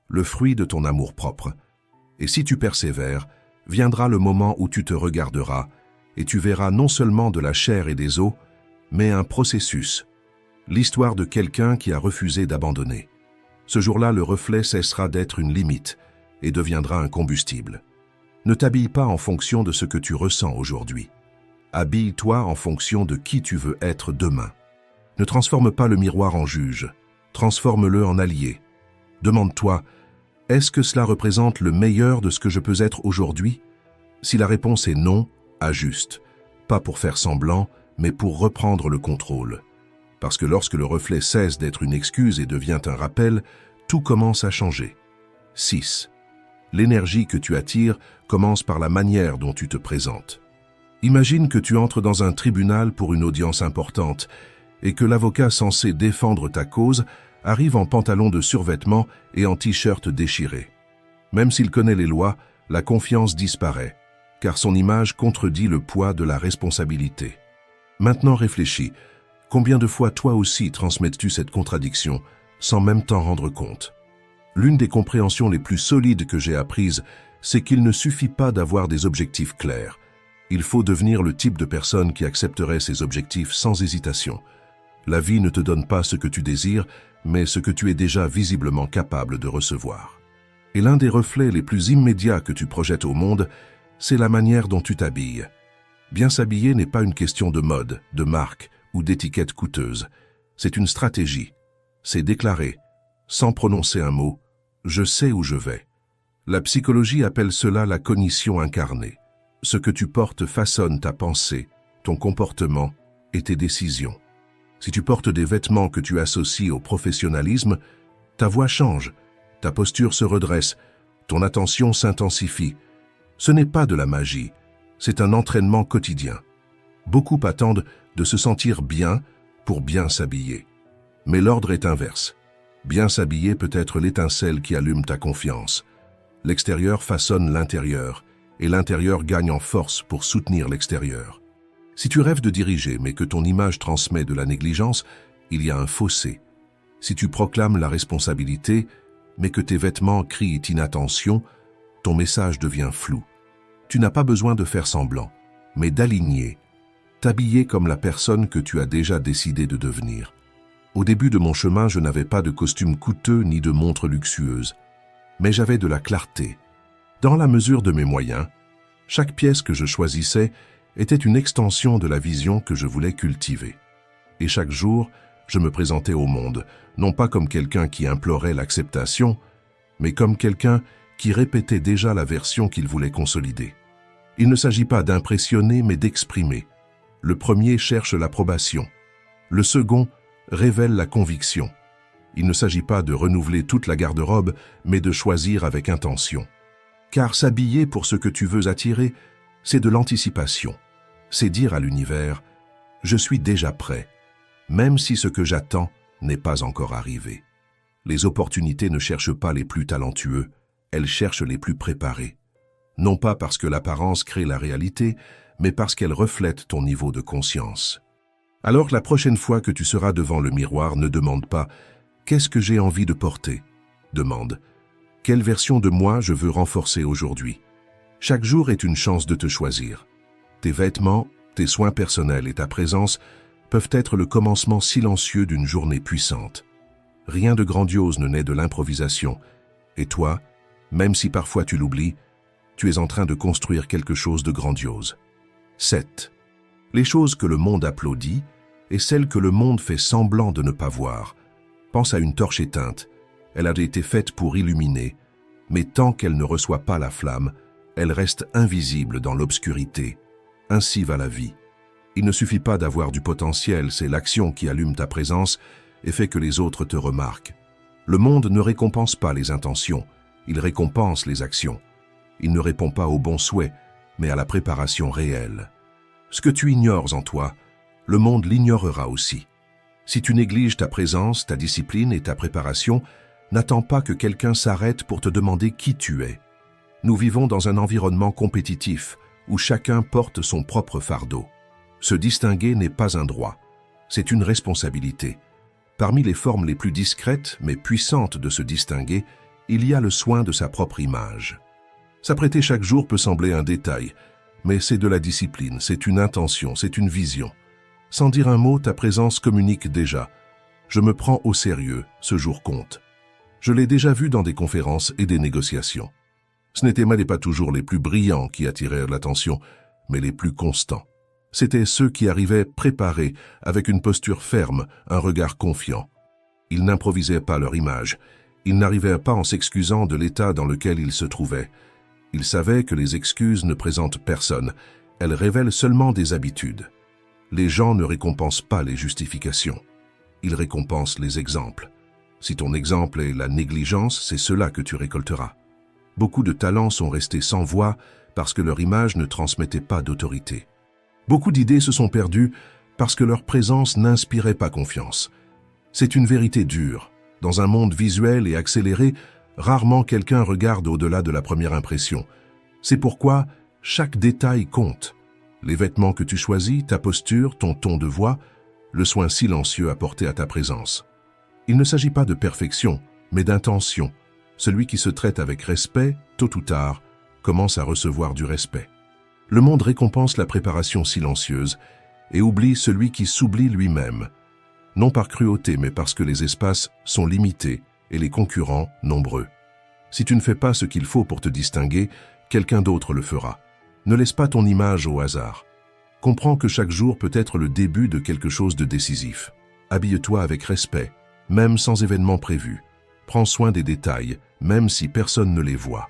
Speaker 1: le fruit de ton amour-propre. Et si tu persévères, viendra le moment où tu te regarderas et tu verras non seulement de la chair et des os, mais un processus, l'histoire de quelqu'un qui a refusé d'abandonner. Ce jour-là, le reflet cessera d'être une limite et deviendra un combustible. Ne t'habille pas en fonction de ce que tu ressens aujourd'hui. Habille-toi en fonction de qui tu veux être demain. Ne transforme pas le miroir en juge, transforme-le en allié. Demande-toi, est-ce que cela représente le meilleur de ce que je peux être aujourd'hui? Si la réponse est non, ajuste. Pas pour faire semblant, mais pour reprendre le contrôle. Parce que lorsque le reflet cesse d'être une excuse et devient un rappel, tout commence à changer. 6. L'énergie que tu attires commence par la manière dont tu te présentes. Imagine que tu entres dans un tribunal pour une audience importante et que l'avocat censé défendre ta cause arrive en pantalon de survêtement et en t-shirt déchiré. Même s'il connaît les lois, la confiance disparaît, car son image contredit le poids de la responsabilité. Maintenant réfléchis, combien de fois toi aussi transmets-tu cette contradiction sans même t'en rendre compte? L'une des compréhensions les plus solides que j'ai apprises, c'est qu'il ne suffit pas d'avoir des objectifs clairs. Il faut devenir le type de personne qui accepterait ces objectifs sans hésitation. La vie ne te donne pas ce que tu désires, mais ce que tu es déjà visiblement capable de recevoir. Et l'un des reflets les plus immédiats que tu projettes au monde, c'est la manière dont tu t'habilles. Bien s'habiller n'est pas une question de mode, de marque ou d'étiquette coûteuse. C'est une stratégie. C'est déclarer, sans prononcer un mot, « je sais où je vais ». La psychologie appelle cela la cognition incarnée. Ce que tu portes façonne ta pensée, ton comportement et tes décisions. Si tu portes des vêtements que tu associes au professionnalisme, ta voix change, ta posture se redresse, ton attention s'intensifie. Ce n'est pas de la magie, c'est un entraînement quotidien. Beaucoup attendent de se sentir bien pour bien s'habiller. Mais l'ordre est inverse. Bien s'habiller peut être l'étincelle qui allume ta confiance. L'extérieur façonne l'intérieur, et l'intérieur gagne en force pour soutenir l'extérieur. Si tu rêves de diriger, mais que ton image transmet de la négligence, il y a un fossé. Si tu proclames la responsabilité, mais que tes vêtements crient inattention, ton message devient flou. Tu n'as pas besoin de faire semblant, mais d'aligner, t'habiller comme la personne que tu as déjà décidé de devenir. Au début de mon chemin, je n'avais pas de costume coûteux ni de montre luxueuse, mais j'avais de la clarté. Dans la mesure de mes moyens, chaque pièce que je choisissais était une extension de la vision que je voulais cultiver. Et chaque jour, je me présentais au monde, non pas comme quelqu'un qui implorait l'acceptation, mais comme quelqu'un qui répétait déjà la version qu'il voulait consolider. Il ne s'agit pas d'impressionner, mais d'exprimer. Le premier cherche l'approbation. Le second révèle la conviction. Il ne s'agit pas de renouveler toute la garde-robe, mais de choisir avec intention. Car s'habiller pour ce que tu veux attirer, c'est de l'anticipation. C'est dire à l'univers « Je suis déjà prêt », même si ce que j'attends n'est pas encore arrivé. Les opportunités ne cherchent pas les plus talentueux, elles cherchent les plus préparés. Non pas parce que l'apparence crée la réalité, mais parce qu'elle reflète ton niveau de conscience. Alors la prochaine fois que tu seras devant le miroir, ne demande pas « Qu'est-ce que j'ai envie de porter ?» Demande « Quelle version de moi je veux renforcer aujourd'hui ?» Chaque jour est une chance de te choisir. Tes vêtements, tes soins personnels et ta présence peuvent être le commencement silencieux d'une journée puissante. Rien de grandiose ne naît de l'improvisation. Et toi, même si parfois tu l'oublies, tu es en train de construire quelque chose de grandiose. 7. Les choses que le monde applaudit et celles que le monde fait semblant de ne pas voir. Pense à une torche éteinte. Elle a été faite pour illuminer, mais tant qu'elle ne reçoit pas la flamme, elle reste invisible dans l'obscurité. Ainsi va la vie. Il ne suffit pas d'avoir du potentiel, c'est l'action qui allume ta présence et fait que les autres te remarquent. Le monde ne récompense pas les intentions, il récompense les actions. Il ne répond pas aux bons souhaits, mais à la préparation réelle. Ce que tu ignores en toi, le monde l'ignorera aussi. Si tu négliges ta présence, ta discipline et ta préparation, n'attends pas que quelqu'un s'arrête pour te demander qui tu es. Nous vivons dans un environnement compétitif où chacun porte son propre fardeau. Se distinguer n'est pas un droit, c'est une responsabilité. Parmi les formes les plus discrètes mais puissantes de se distinguer, il y a le soin de sa propre image. S'apprêter chaque jour peut sembler un détail, mais c'est de la discipline, c'est une intention, c'est une vision. Sans dire un mot, ta présence communique déjà. Je me prends au sérieux, ce jour compte. Je l'ai déjà vu dans des conférences et des négociations. Ce n'étaient pas toujours les plus brillants qui attirèrent l'attention, mais les plus constants. C'étaient ceux qui arrivaient préparés, avec une posture ferme, un regard confiant. Ils n'improvisaient pas leur image. Ils n'arrivaient pas en s'excusant de l'état dans lequel ils se trouvaient. Ils savaient que les excuses ne présentent personne. Elles révèlent seulement des habitudes. Les gens ne récompensent pas les justifications. Ils récompensent les exemples. Si ton exemple est la négligence, c'est cela que tu récolteras. Beaucoup de talents sont restés sans voix parce que leur image ne transmettait pas d'autorité. Beaucoup d'idées se sont perdues parce que leur présence n'inspirait pas confiance. C'est une vérité dure. Dans un monde visuel et accéléré, Rarement quelqu'un regarde au-delà de la première impression. C'est pourquoi chaque détail compte. Les vêtements que tu choisis, ta posture, ton ton de voix, le soin silencieux apporté à ta présence. Il ne s'agit pas de perfection, mais d'intention. Celui qui se traite avec respect, tôt ou tard, commence à recevoir du respect. Le monde récompense la préparation silencieuse et oublie celui qui s'oublie lui-même. Non par cruauté, mais parce que les espaces sont limités et les concurrents nombreux. Si tu ne fais pas ce qu'il faut pour te distinguer, quelqu'un d'autre le fera. Ne laisse pas ton image au hasard. Comprends que chaque jour peut être le début de quelque chose de décisif. Habille-toi avec respect, même sans événement prévu. Prends soin des détails, même si personne ne les voit.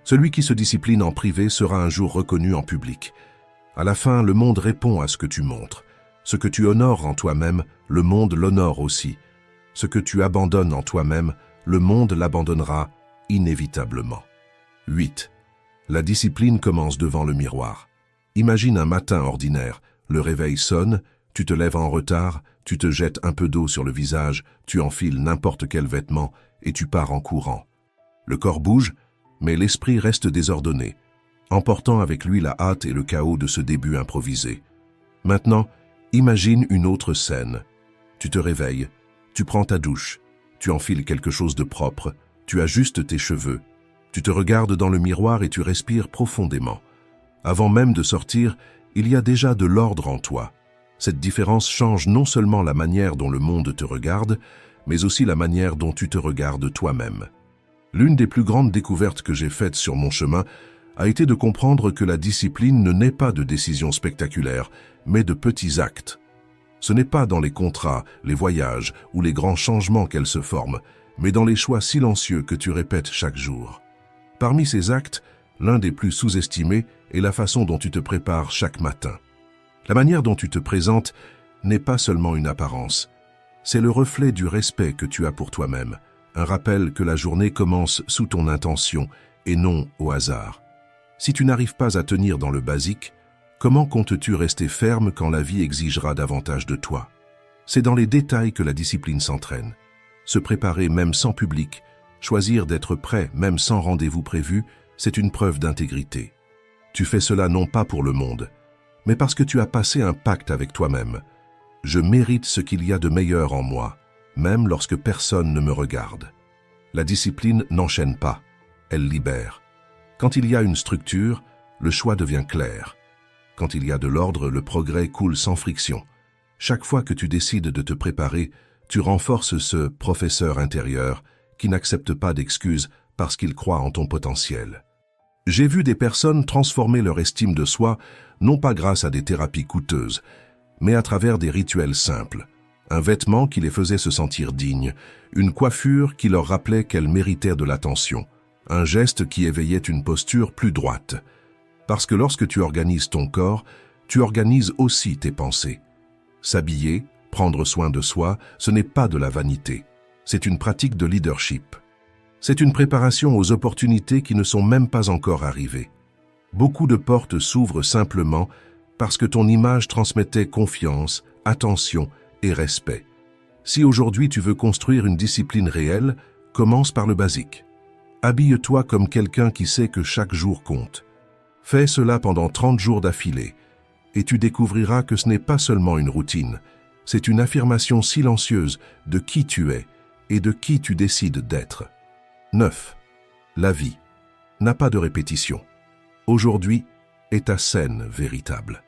Speaker 1: Celui qui se discipline en privé sera un jour reconnu en public. À la fin, le monde répond à ce que tu montres. Ce que tu honores en toi-même, le monde l'honore aussi. Ce que tu abandonnes en toi-même, le monde l'abandonnera inévitablement. 8. La discipline commence devant le miroir. Imagine un matin ordinaire, le réveil sonne, tu te lèves en retard, tu te jettes un peu d'eau sur le visage, tu enfiles n'importe quel vêtement et tu pars en courant. Le corps bouge, mais l'esprit reste désordonné, emportant avec lui la hâte et le chaos de ce début improvisé. Maintenant, imagine une autre scène. Tu te réveilles, tu prends ta douche, tu enfiles quelque chose de propre, tu ajustes tes cheveux, tu te regardes dans le miroir et tu respires profondément. Avant même de sortir, il y a déjà de l'ordre en toi. Cette différence change non seulement la manière dont le monde te regarde, mais aussi la manière dont tu te regardes toi-même. L'une des plus grandes découvertes que j'ai faites sur mon chemin a été de comprendre que la discipline ne naît pas de décisions spectaculaires, mais de petits actes. Ce n'est pas dans les contrats, les voyages ou les grands changements qu'elle se forme, mais dans les choix silencieux que tu répètes chaque jour. Parmi ces actes, l'un des plus sous-estimés est la façon dont tu te prépares chaque matin. La manière dont tu te présentes n'est pas seulement une apparence, c'est le reflet du respect que tu as pour toi-même, un rappel que la journée commence sous ton intention et non au hasard. Si tu n'arrives pas à tenir dans le basique, comment comptes-tu rester ferme quand la vie exigera davantage de toi? C'est dans les détails que la discipline s'entraîne. Se préparer même sans public, choisir d'être prêt même sans rendez-vous prévu, c'est une preuve d'intégrité. Tu fais cela non pas pour le monde, mais parce que tu as passé un pacte avec toi-même. Je mérite ce qu'il y a de meilleur en moi, même lorsque personne ne me regarde. La discipline n'enchaîne pas, elle libère. Quand il y a une structure, le choix devient clair. Quand il y a de l'ordre, le progrès coule sans friction. Chaque fois que tu décides de te préparer, tu renforces ce professeur intérieur qui n'accepte pas d'excuses parce qu'il croit en ton potentiel. J'ai vu des personnes transformer leur estime de soi, non pas grâce à des thérapies coûteuses, mais à travers des rituels simples. Un vêtement qui les faisait se sentir dignes, une coiffure qui leur rappelait qu'elles méritèrent de l'attention, un geste qui éveillait une posture plus droite. Parce que lorsque tu organises ton corps, tu organises aussi tes pensées. S'habiller, prendre soin de soi, ce n'est pas de la vanité, c'est une pratique de leadership. C'est une préparation aux opportunités qui ne sont même pas encore arrivées. Beaucoup de portes s'ouvrent simplement parce que ton image transmettait confiance, attention et respect. Si aujourd'hui tu veux construire une discipline réelle, commence par le basique. Habille-toi comme quelqu'un qui sait que chaque jour compte. Fais cela pendant 30 jours d'affilée, et tu découvriras que ce n'est pas seulement une routine, c'est une affirmation silencieuse de qui tu es et de qui tu décides d'être. 9. La vie n'a pas de répétition. Aujourd'hui est ta scène véritable.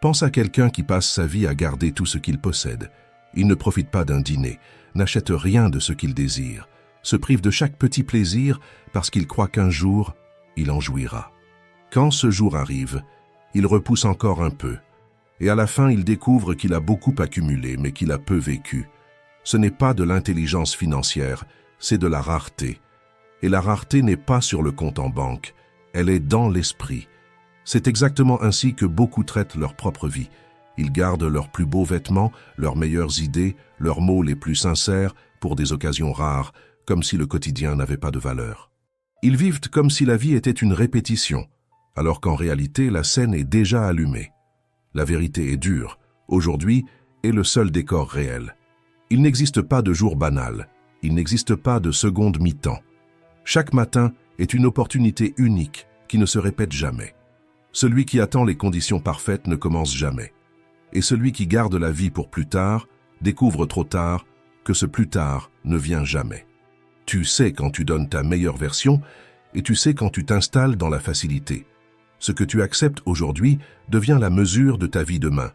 Speaker 1: Pense à quelqu'un qui passe sa vie à garder tout ce qu'il possède. Il ne profite pas d'un dîner, n'achète rien de ce qu'il désire, se prive de chaque petit plaisir parce qu'il croit qu'un jour, il en jouira. Quand ce jour arrive, il repousse encore un peu, et à la fin il découvre qu'il a beaucoup accumulé mais qu'il a peu vécu. Ce n'est pas de l'intelligence financière, c'est de la rareté. Et la rareté n'est pas sur le compte en banque, elle est dans l'esprit. C'est exactement ainsi que beaucoup traitent leur propre vie. Ils gardent leurs plus beaux vêtements, leurs meilleures idées, leurs mots les plus sincères pour des occasions rares, comme si le quotidien n'avait pas de valeur. Ils vivent comme si la vie était une répétition, alors qu'en réalité la scène est déjà allumée. La vérité est dure, aujourd'hui est le seul décor réel. Il n'existe pas de jour banal, il n'existe pas de seconde mi-temps. Chaque matin est une opportunité unique qui ne se répète jamais. Celui qui attend les conditions parfaites ne commence jamais. Et celui qui garde la vie pour plus tard découvre trop tard que ce plus tard ne vient jamais. Tu sais quand tu donnes ta meilleure version et tu sais quand tu t'installes dans la facilité. Ce que tu acceptes aujourd'hui devient la mesure de ta vie demain.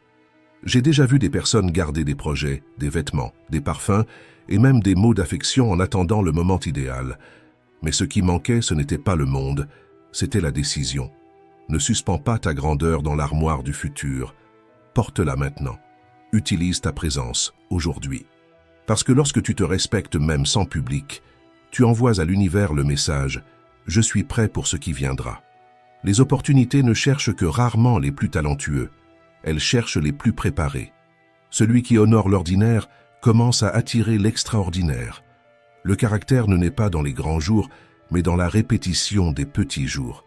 Speaker 1: J'ai déjà vu des personnes garder des projets, des vêtements, des parfums et même des mots d'affection en attendant le moment idéal. Mais ce qui manquait, ce n'était pas le monde, c'était la décision. Ne suspends pas ta grandeur dans l'armoire du futur. Porte-la maintenant. Utilise ta présence, aujourd'hui. Parce que lorsque tu te respectes même sans public, tu envoies à l'univers le message « Je suis prêt pour ce qui viendra ». Les opportunités ne cherchent que rarement les plus talentueux. Elles cherchent les plus préparés. Celui qui honore l'ordinaire commence à attirer l'extraordinaire. Le caractère ne naît pas dans les grands jours, mais dans la répétition des petits jours.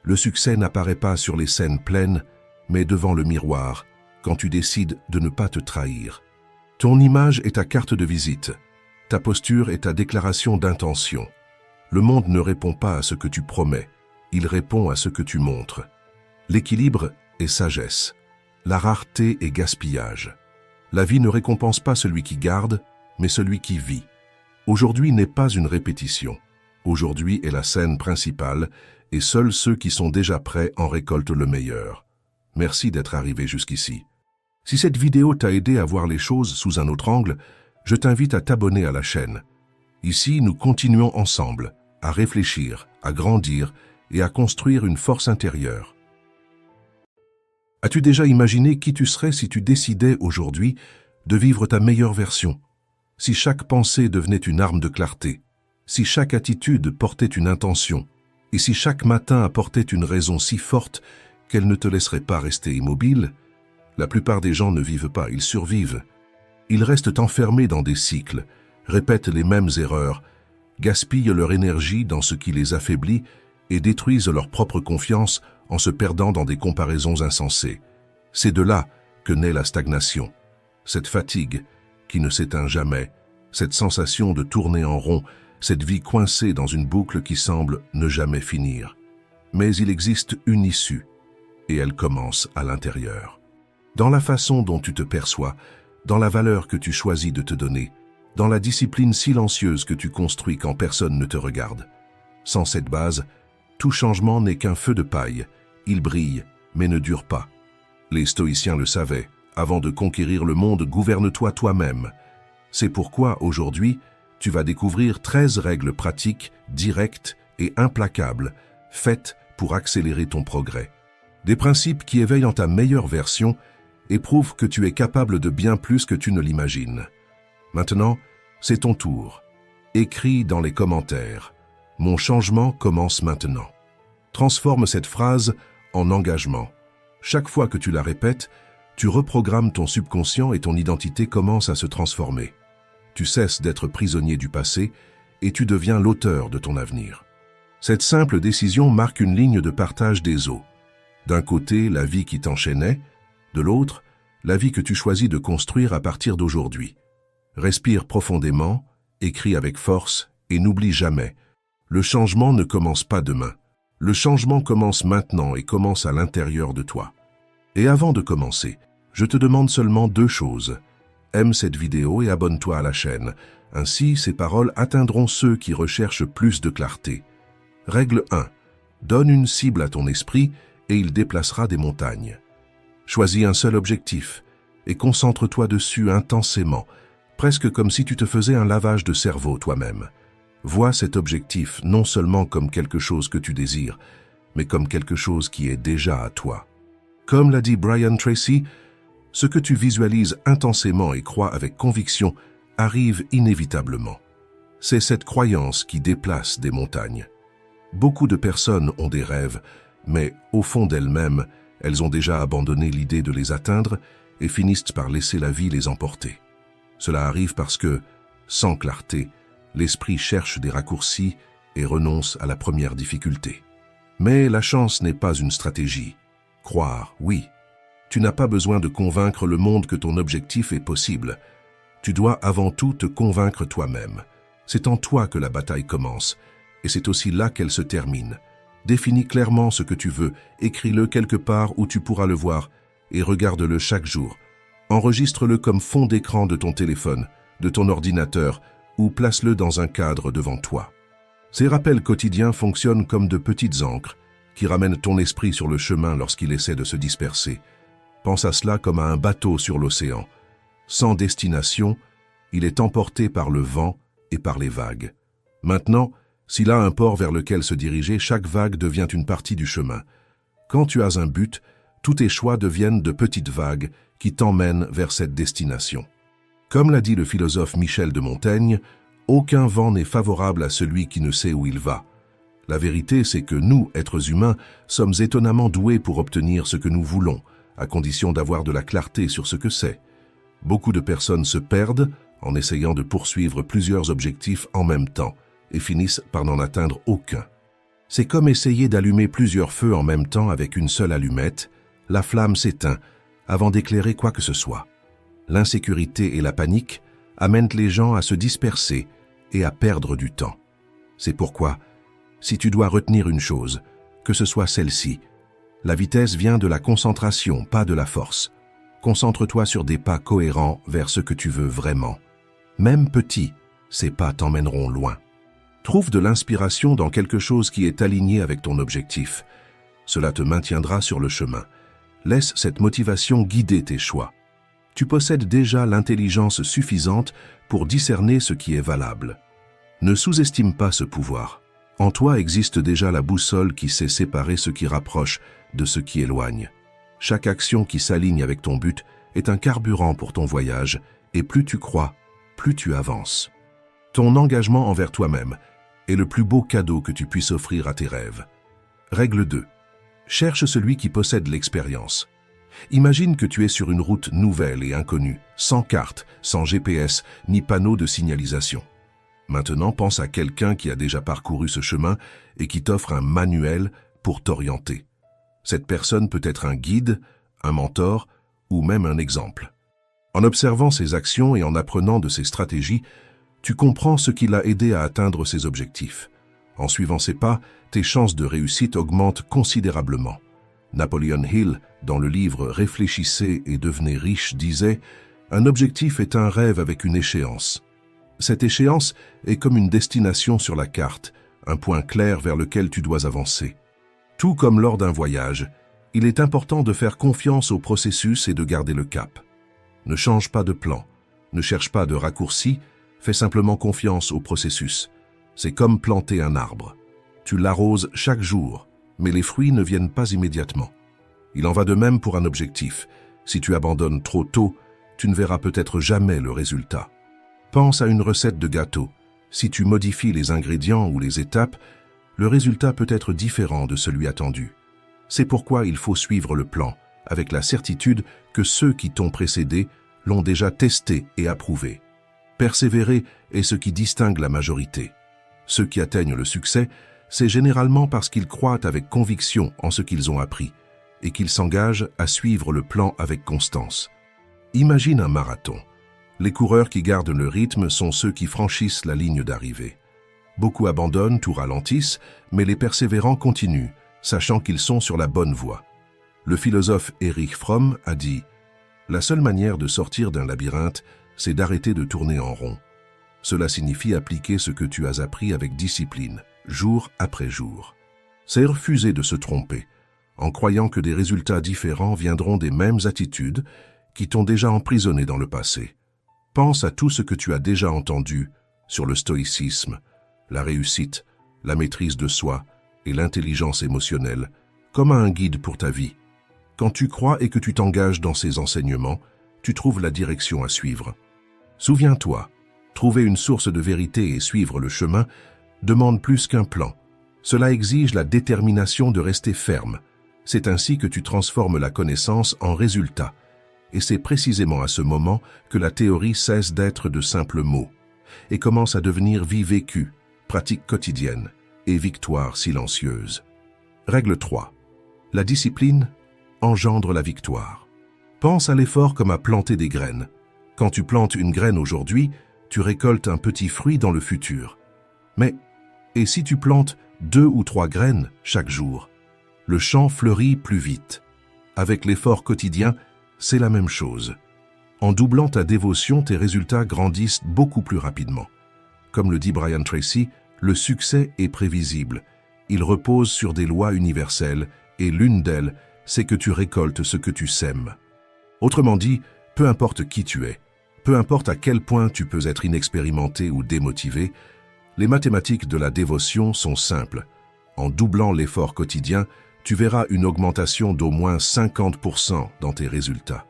Speaker 1: Le succès n'apparaît pas sur les scènes pleines, mais devant le miroir, quand tu décides de ne pas te trahir. Ton image est ta carte de visite. Ta posture est ta déclaration d'intention. Le monde ne répond pas à ce que tu promets, il répond à ce que tu montres. L'équilibre est sagesse. La rareté est gaspillage. La vie ne récompense pas celui qui garde, mais celui qui vit. Aujourd'hui n'est pas une répétition. Aujourd'hui est la scène principale et seuls ceux qui sont déjà prêts en récoltent le meilleur. Merci d'être arrivé jusqu'ici. Si cette vidéo t'a aidé à voir les choses sous un autre angle, je t'invite à t'abonner à la chaîne. Ici, nous continuons ensemble à réfléchir, à grandir et à construire une force intérieure. As-tu déjà imaginé qui tu serais si tu décidais aujourd'hui de vivre ta meilleure version? Si chaque pensée devenait une arme de clarté, si chaque attitude portait une intention, et si chaque matin apportait une raison si forte qu'elle ne te laisserait pas rester immobile? La plupart des gens ne vivent pas, ils survivent. Ils restent enfermés dans des cycles, répètent les mêmes erreurs, gaspillent leur énergie dans ce qui les affaiblit et détruisent leur propre confiance en se perdant dans des comparaisons insensées. C'est de là que naît la stagnation. Cette fatigue qui ne s'éteint jamais, cette sensation de tourner en rond, cette vie coincée dans une boucle qui semble ne jamais finir. Mais il existe une issue, et elle commence à l'intérieur. Dans la façon dont tu te perçois, dans la valeur que tu choisis de te donner, dans la discipline silencieuse que tu construis quand personne ne te regarde. Sans cette base, tout changement n'est qu'un feu de paille. Il brille, mais ne dure pas. Les stoïciens le savaient. Avant de conquérir le monde, gouverne-toi toi-même. C'est pourquoi, aujourd'hui, tu vas découvrir 13 règles pratiques, directes et implacables, faites pour accélérer ton progrès. Des principes qui éveillent en ta meilleure version et prouvent que tu es capable de bien plus que tu ne l'imagines. Maintenant, c'est ton tour. Écris dans les commentaires. Mon changement commence maintenant. Transforme cette phrase en engagement. Chaque fois que tu la répètes, tu reprogrammes ton subconscient et ton identité commence à se transformer. Tu cesses d'être prisonnier du passé et tu deviens l'auteur de ton avenir. Cette simple décision marque une ligne de partage des eaux. D'un côté, la vie qui t'enchaînait, de l'autre, la vie que tu choisis de construire à partir d'aujourd'hui. Respire profondément, écris avec force et n'oublie jamais. Le changement ne commence pas demain. Le changement commence maintenant et commence à l'intérieur de toi. Et avant de commencer, je te demande seulement 2 choses. Aime cette vidéo et abonne-toi à la chaîne. Ainsi, ces paroles atteindront ceux qui recherchent plus de clarté. Règle 1. Donne une cible à ton esprit et il déplacera des montagnes. Choisis un seul objectif et concentre-toi dessus intensément, presque comme si tu te faisais un lavage de cerveau toi-même. Vois cet objectif non seulement comme quelque chose que tu désires, mais comme quelque chose qui est déjà à toi. Comme l'a dit Brian Tracy, ce que tu visualises intensément et crois avec conviction arrive inévitablement. C'est cette croyance qui déplace des montagnes. Beaucoup de personnes ont des rêves, mais au fond d'elles-mêmes, elles ont déjà abandonné l'idée de les atteindre et finissent par laisser la vie les emporter. Cela arrive parce que, sans clarté, l'esprit cherche des raccourcis et renonce à la première difficulté. Mais la chance n'est pas une stratégie. Croire, oui. Tu n'as pas besoin de convaincre le monde que ton objectif est possible. Tu dois avant tout te convaincre toi-même. C'est en toi que la bataille commence. et c'est aussi là qu'elle se termine. Définis clairement ce que tu veux, écris-le quelque part où tu pourras le voir, et regarde-le chaque jour. Enregistre-le comme fond d'écran de ton téléphone, de ton ordinateur, ou place-le dans un cadre devant toi. Ces rappels quotidiens fonctionnent comme de petites ancres qui ramènent ton esprit sur le chemin lorsqu'il essaie de se disperser. Pense à cela comme à un bateau sur l'océan. Sans destination, il est emporté par le vent et par les vagues. Maintenant, s'il a un port vers lequel se diriger, chaque vague devient une partie du chemin. Quand tu as un but, tous tes choix deviennent de petites vagues qui t'emmènent vers cette destination. Comme l'a dit le philosophe Michel de Montaigne, aucun vent n'est favorable à celui qui ne sait où il va. La vérité, c'est que nous, êtres humains, sommes étonnamment doués pour obtenir ce que nous voulons, à condition d'avoir de la clarté sur ce que c'est. Beaucoup de personnes se perdent en essayant de poursuivre plusieurs objectifs en même temps et finissent par n'en atteindre aucun. C'est comme essayer d'allumer plusieurs feux en même temps avec une seule allumette. La flamme s'éteint avant d'éclairer quoi que ce soit. L'insécurité et la panique amènent les gens à se disperser et à perdre du temps. C'est pourquoi, si tu dois retenir une chose, que ce soit celle-ci, la vitesse vient de la concentration, pas de la force. Concentre-toi sur des pas cohérents vers ce que tu veux vraiment. Même petit, ces pas t'emmèneront loin. Trouve de l'inspiration dans quelque chose qui est aligné avec ton objectif. Cela te maintiendra sur le chemin. Laisse cette motivation guider tes choix. Tu possèdes déjà l'intelligence suffisante pour discerner ce qui est valable. Ne sous-estime pas ce pouvoir. En toi existe déjà la boussole qui sait séparer ce qui rapproche de ce qui éloigne. Chaque action qui s'aligne avec ton but est un carburant pour ton voyage, et plus tu crois, plus tu avances. Ton engagement envers toi-même est le plus beau cadeau que tu puisses offrir à tes rêves. Règle 2. Cherche celui qui possède l'expérience. Imagine que tu es sur une route nouvelle et inconnue, sans carte, sans GPS, ni panneau de signalisation. Maintenant, pense à quelqu'un qui a déjà parcouru ce chemin et qui t'offre un manuel pour t'orienter. Cette personne peut être un guide, un mentor ou même un exemple. En observant ses actions et en apprenant de ses stratégies, tu comprends ce qui l'a aidé à atteindre ses objectifs. En suivant ses pas, tes chances de réussite augmentent considérablement. Napoleon Hill, dans le livre « Réfléchissez et devenez riche » disait « Un objectif est un rêve avec une échéance. Cette échéance est comme une destination sur la carte, un point clair vers lequel tu dois avancer. Tout comme lors d'un voyage, il est important de faire confiance au processus et de garder le cap. Ne change pas de plan, ne cherche pas de raccourci, fais simplement confiance au processus. C'est comme planter un arbre. Tu l'arroses chaque jour, mais les fruits ne viennent pas immédiatement. Il en va de même pour un objectif. Si tu abandonnes trop tôt, tu ne verras peut-être jamais le résultat. Pense à une recette de gâteau. Si tu modifies les ingrédients ou les étapes, le résultat peut être différent de celui attendu. C'est pourquoi il faut suivre le plan, avec la certitude que ceux qui t'ont précédé l'ont déjà testé et approuvé. Persévérer est ce qui distingue la majorité. Ceux qui atteignent le succès, c'est généralement parce qu'ils croient avec conviction en ce qu'ils ont appris et qu'ils s'engagent à suivre le plan avec constance. Imagine un marathon. Les coureurs qui gardent le rythme sont ceux qui franchissent la ligne d'arrivée. Beaucoup abandonnent ou ralentissent, mais les persévérants continuent, sachant qu'ils sont sur la bonne voie. Le philosophe Erich Fromm a dit « La seule manière de sortir d'un labyrinthe, c'est d'arrêter de tourner en rond. Cela signifie appliquer ce que tu as appris avec discipline, jour après jour. C'est refuser de se tromper, en croyant que des résultats différents viendront des mêmes attitudes qui t'ont déjà emprisonné dans le passé. Pense à tout ce que tu as déjà entendu sur le stoïcisme, la réussite, la maîtrise de soi et l'intelligence émotionnelle, comme à un guide pour ta vie. Quand tu crois et que tu t'engages dans ces enseignements, tu trouves la direction à suivre. Souviens-toi, trouver une source de vérité et suivre le chemin demande plus qu'un plan. Cela exige la détermination de rester ferme. C'est ainsi que tu transformes la connaissance en résultat. Et c'est précisément à ce moment que la théorie cesse d'être de simples mots et commence à devenir vie vécue, pratique quotidienne et victoire silencieuse. Règle 3. La discipline engendre la victoire. Pense à l'effort comme à planter des graines. Quand tu plantes une graine aujourd'hui, tu récoltes un petit fruit dans le futur. Mais Et si tu plantes 2 ou 3 graines chaque jour, le champ fleurit plus vite. Avec l'effort quotidien, c'est la même chose. En doublant ta dévotion, tes résultats grandissent beaucoup plus rapidement. Comme le dit Brian Tracy, le succès est prévisible. Il repose sur des lois universelles et l'une d'elles, c'est que tu récoltes ce que tu sèmes. Autrement dit, peu importe qui tu es, peu importe à quel point tu peux être inexpérimenté ou démotivé, les mathématiques de la dévotion sont simples. En doublant l'effort quotidien, tu verras une augmentation d'au moins 50% dans tes résultats.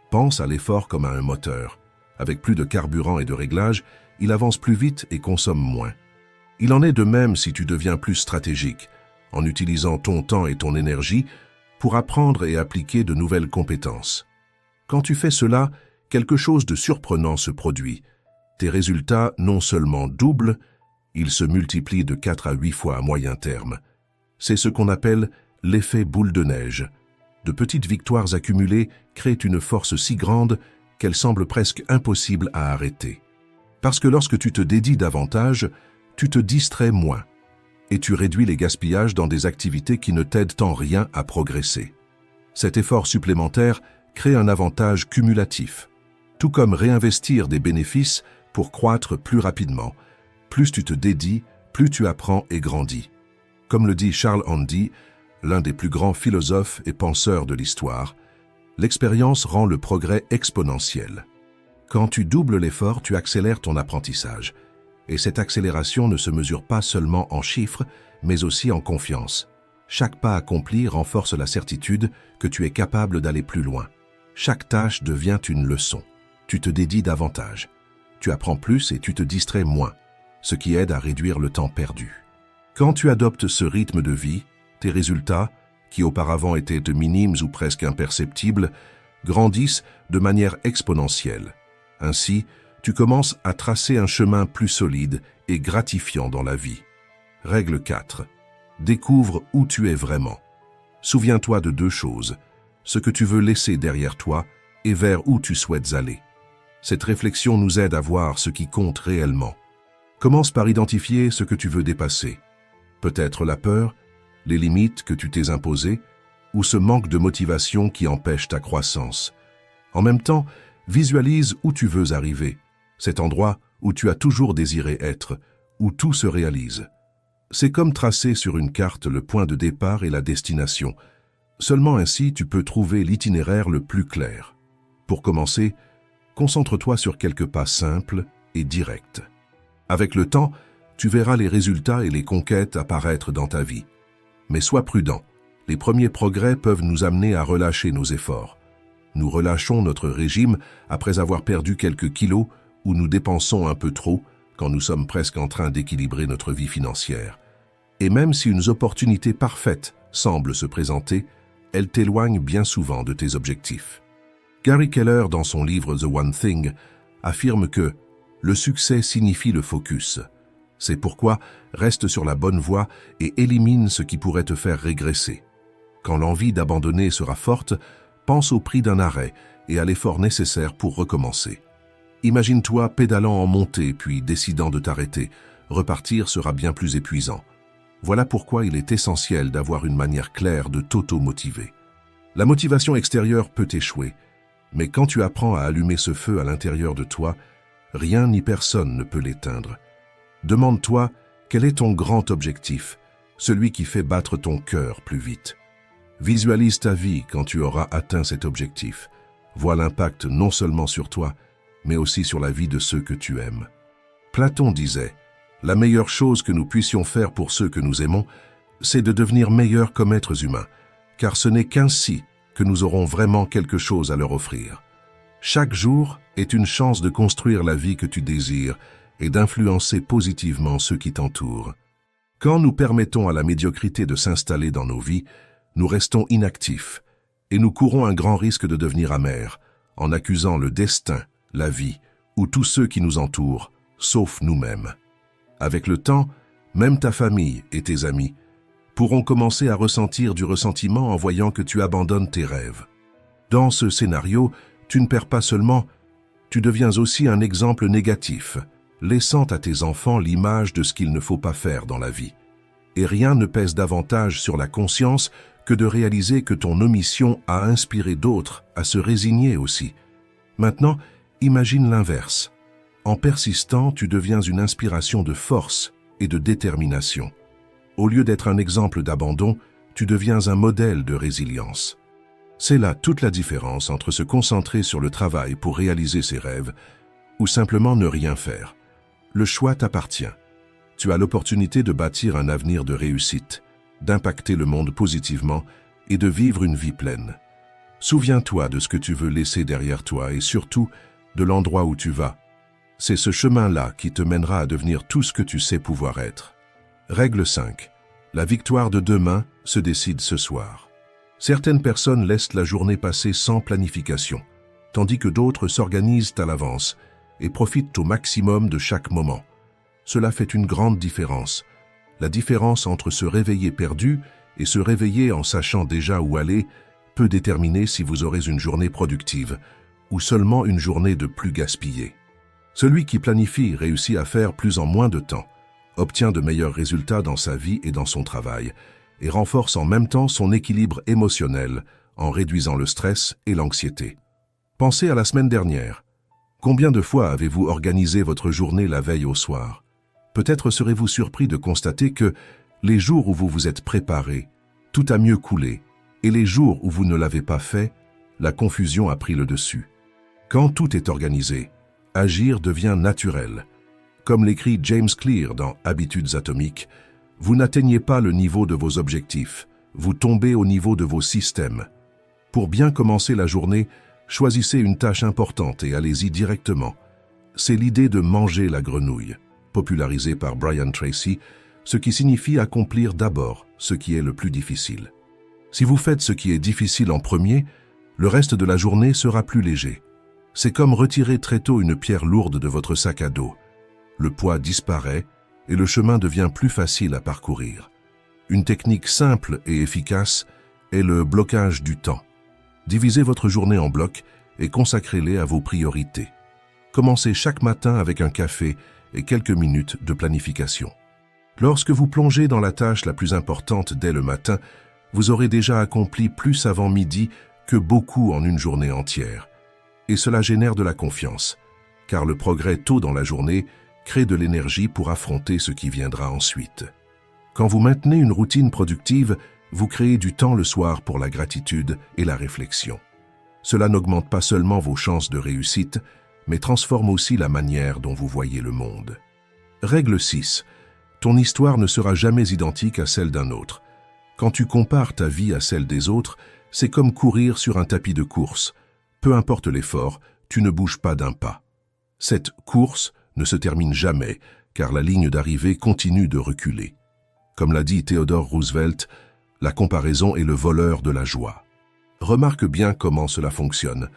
Speaker 1: Pense à l'effort comme à un moteur. Avec plus de carburant et de réglage, il avance plus vite et consomme moins. Il en est de même si tu deviens plus stratégique, en utilisant ton temps et ton énergie pour apprendre et appliquer de nouvelles compétences. Quand tu fais cela, quelque chose de surprenant se produit. Tes résultats non seulement doublent, ils se multiplient de 4 à 8 fois à moyen terme. C'est ce qu'on appelle l'effet boule de neige. De petites victoires accumulées créent une force si grande qu'elle semble presque impossible à arrêter. Parce que lorsque tu te dédies davantage, tu te distrais moins et tu réduis les gaspillages dans des activités qui ne t'aident en rien à progresser. Cet effort supplémentaire crée un avantage cumulatif, tout comme réinvestir des bénéfices pour croître plus rapidement. Plus tu te dédies, plus tu apprends et grandis. Comme le dit Charles Handy, l'un des plus grands philosophes et penseurs de l'histoire, l'expérience rend le progrès exponentiel. Quand tu doubles l'effort, tu accélères ton apprentissage. Et cette accélération ne se mesure pas seulement en chiffres, mais aussi en confiance. Chaque pas accompli renforce la certitude que tu es capable d'aller plus loin. Chaque tâche devient une leçon. Tu te dédies davantage. Tu apprends plus et tu te distrais moins, ce qui aide à réduire le temps perdu. Quand tu adoptes ce rythme de vie, tes résultats, qui auparavant étaient de minimes ou presque imperceptibles, grandissent de manière exponentielle. Ainsi, tu commences à tracer un chemin plus solide et gratifiant dans la vie. Règle 4. Découvre où tu es vraiment. Souviens-toi de 2 choses, ce que tu veux laisser derrière toi et vers où tu souhaites aller. Cette réflexion nous aide à voir ce qui compte réellement. Commence par identifier ce que tu veux dépasser. Peut-être la peur, les limites que tu t'es imposées, ou ce manque de motivation qui empêche ta croissance. En même temps, visualise où tu veux arriver, cet endroit où tu as toujours désiré être, où tout se réalise. C'est comme tracer sur une carte le point de départ et la destination. Seulement ainsi, tu peux trouver l'itinéraire le plus clair. Pour commencer, concentre-toi sur quelques pas simples et directs. Avec le temps, tu verras les résultats et les conquêtes apparaître dans ta vie. Mais sois prudent, les premiers progrès peuvent nous amener à relâcher nos efforts. Nous relâchons notre régime après avoir perdu quelques kilos ou nous dépensons un peu trop quand nous sommes presque en train d'équilibrer notre vie financière. Et même si une opportunité parfaite semble se présenter, elle t'éloigne bien souvent de tes objectifs. Gary Keller, dans son livre The One Thing, affirme que le succès signifie le focus. C'est pourquoi reste sur la bonne voie et élimine ce qui pourrait te faire régresser. Quand l'envie d'abandonner sera forte, pense au prix d'un arrêt et à l'effort nécessaire pour recommencer. Imagine-toi pédalant en montée puis décidant de t'arrêter. Repartir sera bien plus épuisant. Voilà pourquoi il est essentiel d'avoir une manière claire de t'auto-motiver. La motivation extérieure peut échouer, mais quand tu apprends à allumer ce feu à l'intérieur de toi, rien ni personne ne peut l'éteindre. Demande-toi quel est ton grand objectif, celui qui fait battre ton cœur plus vite. Visualise ta vie quand tu auras atteint cet objectif. Vois l'impact non seulement sur toi, mais aussi sur la vie de ceux que tu aimes. Platon disait, « La meilleure chose que nous puissions faire pour ceux que nous aimons, c'est de devenir meilleurs comme êtres humains, car ce n'est qu'ainsi que nous aurons vraiment quelque chose à leur offrir. » Chaque jour est une chance de construire la vie que tu désires et d'influencer positivement ceux qui t'entourent. Quand nous permettons à la médiocrité de s'installer dans nos vies, nous restons inactifs et nous courons un grand risque de devenir amers en accusant le destin, la vie ou tous ceux qui nous entourent, sauf nous-mêmes. Avec le temps, même ta famille et tes amis pourront commencer à ressentir du ressentiment en voyant que tu abandonnes tes rêves. Dans ce scénario, tu ne perds pas seulement, tu deviens aussi un exemple négatif, laissant à tes enfants l'image de ce qu'il ne faut pas faire dans la vie. Et rien ne pèse davantage sur la conscience que de réaliser que ton omission a inspiré d'autres à se résigner aussi. Maintenant, imagine l'inverse. En persistant, tu deviens une inspiration de force et de détermination. Au lieu d'être un exemple d'abandon, tu deviens un modèle de résilience. C'est là toute la différence entre se concentrer sur le travail pour réaliser ses rêves ou simplement ne rien faire. Le choix t'appartient. Tu as l'opportunité de bâtir un avenir de réussite, d'impacter le monde positivement et de vivre une vie pleine. Souviens-toi de ce que tu veux laisser derrière toi et surtout de l'endroit où tu vas. C'est ce chemin-là qui te mènera à devenir tout ce que tu sais pouvoir être. Règle 5. La victoire de demain se décide ce soir. Certaines personnes laissent la journée passer sans planification, tandis que d'autres s'organisent à l'avance et profitent au maximum de chaque moment. Cela fait une grande différence. La différence entre se réveiller perdu et se réveiller en sachant déjà où aller peut déterminer si vous aurez une journée productive ou seulement une journée de plus gaspillée. Celui qui planifie réussit à faire plus en moins de temps, obtient de meilleurs résultats dans sa vie et dans son travail, et renforce en même temps son équilibre émotionnel en réduisant le stress et l'anxiété. Pensez à la semaine dernière. Combien de fois avez-vous organisé votre journée la veille au soir? Peut-être serez-vous surpris de constater que les jours où vous vous êtes préparé, tout a mieux coulé, et les jours où vous ne l'avez pas fait, la confusion a pris le dessus. Quand tout est organisé, agir devient naturel. Comme l'écrit James Clear dans Habitudes atomiques, vous n'atteignez pas le niveau de vos objectifs, vous tombez au niveau de vos systèmes. Pour bien commencer la journée, choisissez une tâche importante et allez-y directement. C'est l'idée de manger la grenouille, popularisée par Brian Tracy, ce qui signifie accomplir d'abord ce qui est le plus difficile. Si vous faites ce qui est difficile en premier, le reste de la journée sera plus léger. C'est comme retirer très tôt une pierre lourde de votre sac à dos. Le poids disparaît et le chemin devient plus facile à parcourir. Une technique simple et efficace est le blocage du temps. Divisez votre journée en blocs et consacrez-les à vos priorités. Commencez chaque matin avec un café et quelques minutes de planification. Lorsque vous plongez dans la tâche la plus importante dès le matin, vous aurez déjà accompli plus avant midi que beaucoup en une journée entière. Et cela génère de la confiance, car le progrès tôt dans la journée crée de l'énergie pour affronter ce qui viendra ensuite. Quand vous maintenez une routine productive, vous créez du temps le soir pour la gratitude et la réflexion. Cela n'augmente pas seulement vos chances de réussite, mais transforme aussi la manière dont vous voyez le monde. Règle 6. Ton histoire ne sera jamais identique à celle d'un autre. Quand tu compares ta vie à celle des autres, c'est comme courir sur un tapis de course. Peu importe l'effort, tu ne bouges pas d'un pas. Cette course ne se termine jamais, car la ligne d'arrivée continue de reculer. Comme l'a dit Theodore Roosevelt, la comparaison est le voleur de la joie. Remarque bien comment cela fonctionne.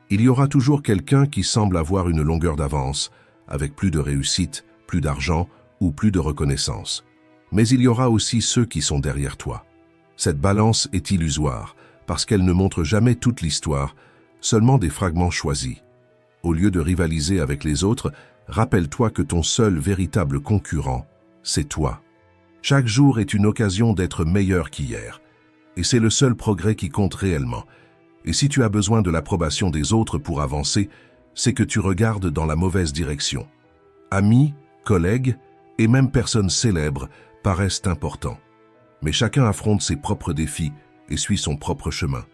Speaker 1: Il y aura toujours quelqu'un qui semble avoir une longueur d'avance, avec plus de réussite, plus d'argent ou plus de reconnaissance. Mais il y aura aussi ceux qui sont derrière toi. Cette balance est illusoire, parce qu'elle ne montre jamais toute l'histoire, seulement des fragments choisis. Au lieu de rivaliser avec les autres, rappelle-toi que ton seul véritable concurrent, c'est toi. Chaque jour est une occasion d'être meilleur qu'hier. Et c'est le seul progrès qui compte réellement. Et si tu as besoin de l'approbation des autres pour avancer, c'est que tu regardes dans la mauvaise direction. Amis, collègues et même personnes célèbres paraissent importants. Mais chacun affronte ses propres défis et suit son propre chemin.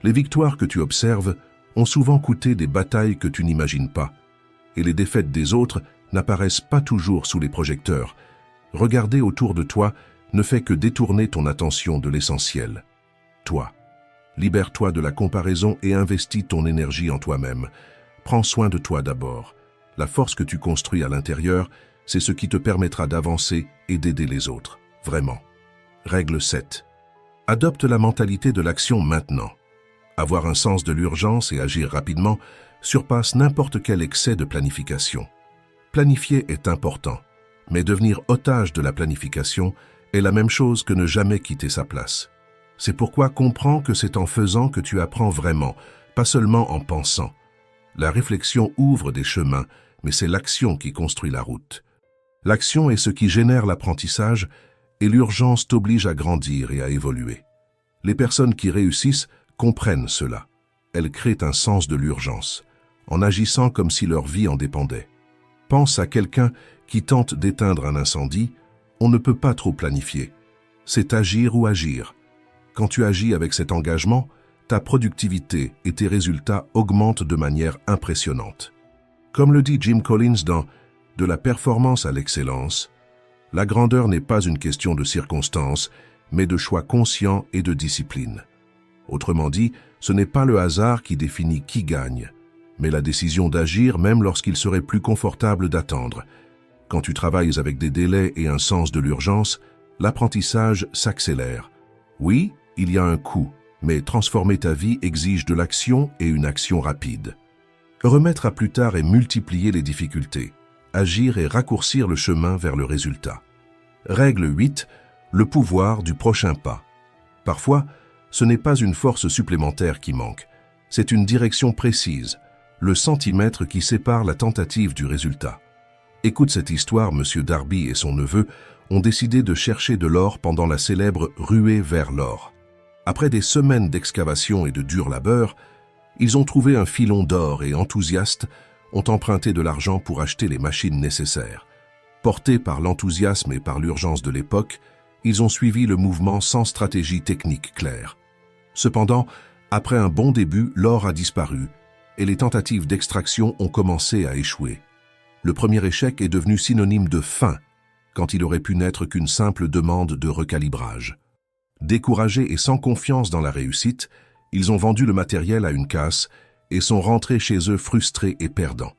Speaker 1: Les victoires que tu observes ont souvent coûté des batailles que tu n'imagines pas. Et les défaites des autres n'apparaissent pas toujours sous les projecteurs. Regarder autour de toi ne fait que détourner ton attention de l'essentiel. Toi. Libère-toi de la comparaison et investis ton énergie en toi-même. Prends soin de toi d'abord. La force que tu construis à l'intérieur, c'est ce qui te permettra d'avancer et d'aider les autres. Vraiment. Règle 7. Adopte la mentalité de l'action maintenant. Avoir un sens de l'urgence et agir rapidement surpasse n'importe quel excès de planification. Planifier est important, mais devenir otage de la planification est la même chose que ne jamais quitter sa place. C'est pourquoi comprends que c'est en faisant que tu apprends vraiment, pas seulement en pensant. La réflexion ouvre des chemins, mais c'est l'action qui construit la route. L'action est ce qui génère l'apprentissage et l'urgence t'oblige à grandir et à évoluer. Les personnes qui réussissent comprennent cela. Elles créent un sens de l'urgence, en agissant comme si leur vie en dépendait. Pense à quelqu'un qui tente d'éteindre un incendie, on ne peut pas trop planifier. C'est agir ou agir. Quand tu agis avec cet engagement, ta productivité et tes résultats augmentent de manière impressionnante. Comme le dit Jim Collins dans « De la performance à l'excellence », la grandeur n'est pas une question de circonstances, mais de choix conscients et de discipline. Autrement dit, ce n'est pas le hasard qui définit qui gagne, mais la décision d'agir même lorsqu'il serait plus confortable d'attendre. Quand tu travailles avec des délais et un sens de l'urgence, l'apprentissage s'accélère. Oui, il y a un coût, mais transformer ta vie exige de l'action et une action rapide. Remettre à plus tard et multiplier les difficultés. Agir et raccourcir le chemin vers le résultat. Règle 8. Le pouvoir du prochain pas. Parfois, ce n'est pas une force supplémentaire qui manque, c'est une direction précise, le centimètre qui sépare la tentative du résultat. Écoute cette histoire, M. Darby et son neveu ont décidé de chercher de l'or pendant la célèbre ruée vers l'or. Après des semaines d'excavation et de dur labeur, ils ont trouvé un filon d'or et enthousiastes ont emprunté de l'argent pour acheter les machines nécessaires. Portés par l'enthousiasme et par l'urgence de l'époque, ils ont suivi le mouvement sans stratégie technique claire. Cependant, après un bon début, l'or a disparu et les tentatives d'extraction ont commencé à échouer. Le premier échec est devenu synonyme de fin, quand il aurait pu n'être qu'une simple demande de recalibrage. Découragés et sans confiance dans la réussite, ils ont vendu le matériel à une casse et sont rentrés chez eux frustrés et perdants.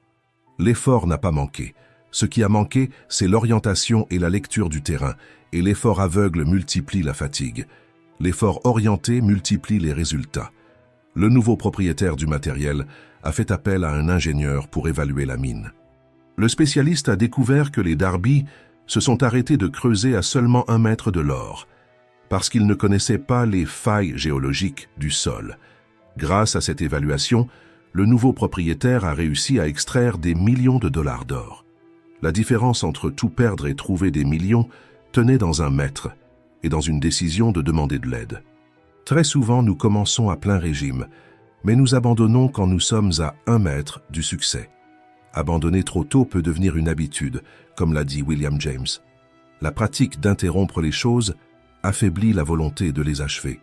Speaker 1: L'effort n'a pas manqué. Ce qui a manqué, c'est l'orientation et la lecture du terrain, et l'effort aveugle multiplie la fatigue. L'effort orienté multiplie les résultats. Le nouveau propriétaire du matériel a fait appel à un ingénieur pour évaluer la mine. Le spécialiste a découvert que les Darby se sont arrêtés de creuser à seulement 1 mètre de l'or, parce qu'ils ne connaissaient pas les failles géologiques du sol. Grâce à cette évaluation, le nouveau propriétaire a réussi à extraire des millions de dollars d'or. La différence entre tout perdre et trouver des millions tenait dans 1 mètre et dans une décision de demander de l'aide. Très souvent, nous commençons à plein régime, mais nous abandonnons quand nous sommes à 1 mètre du succès. Abandonner trop tôt peut devenir une habitude, comme l'a dit William James. La pratique d'interrompre les choses affaiblit la volonté de les achever.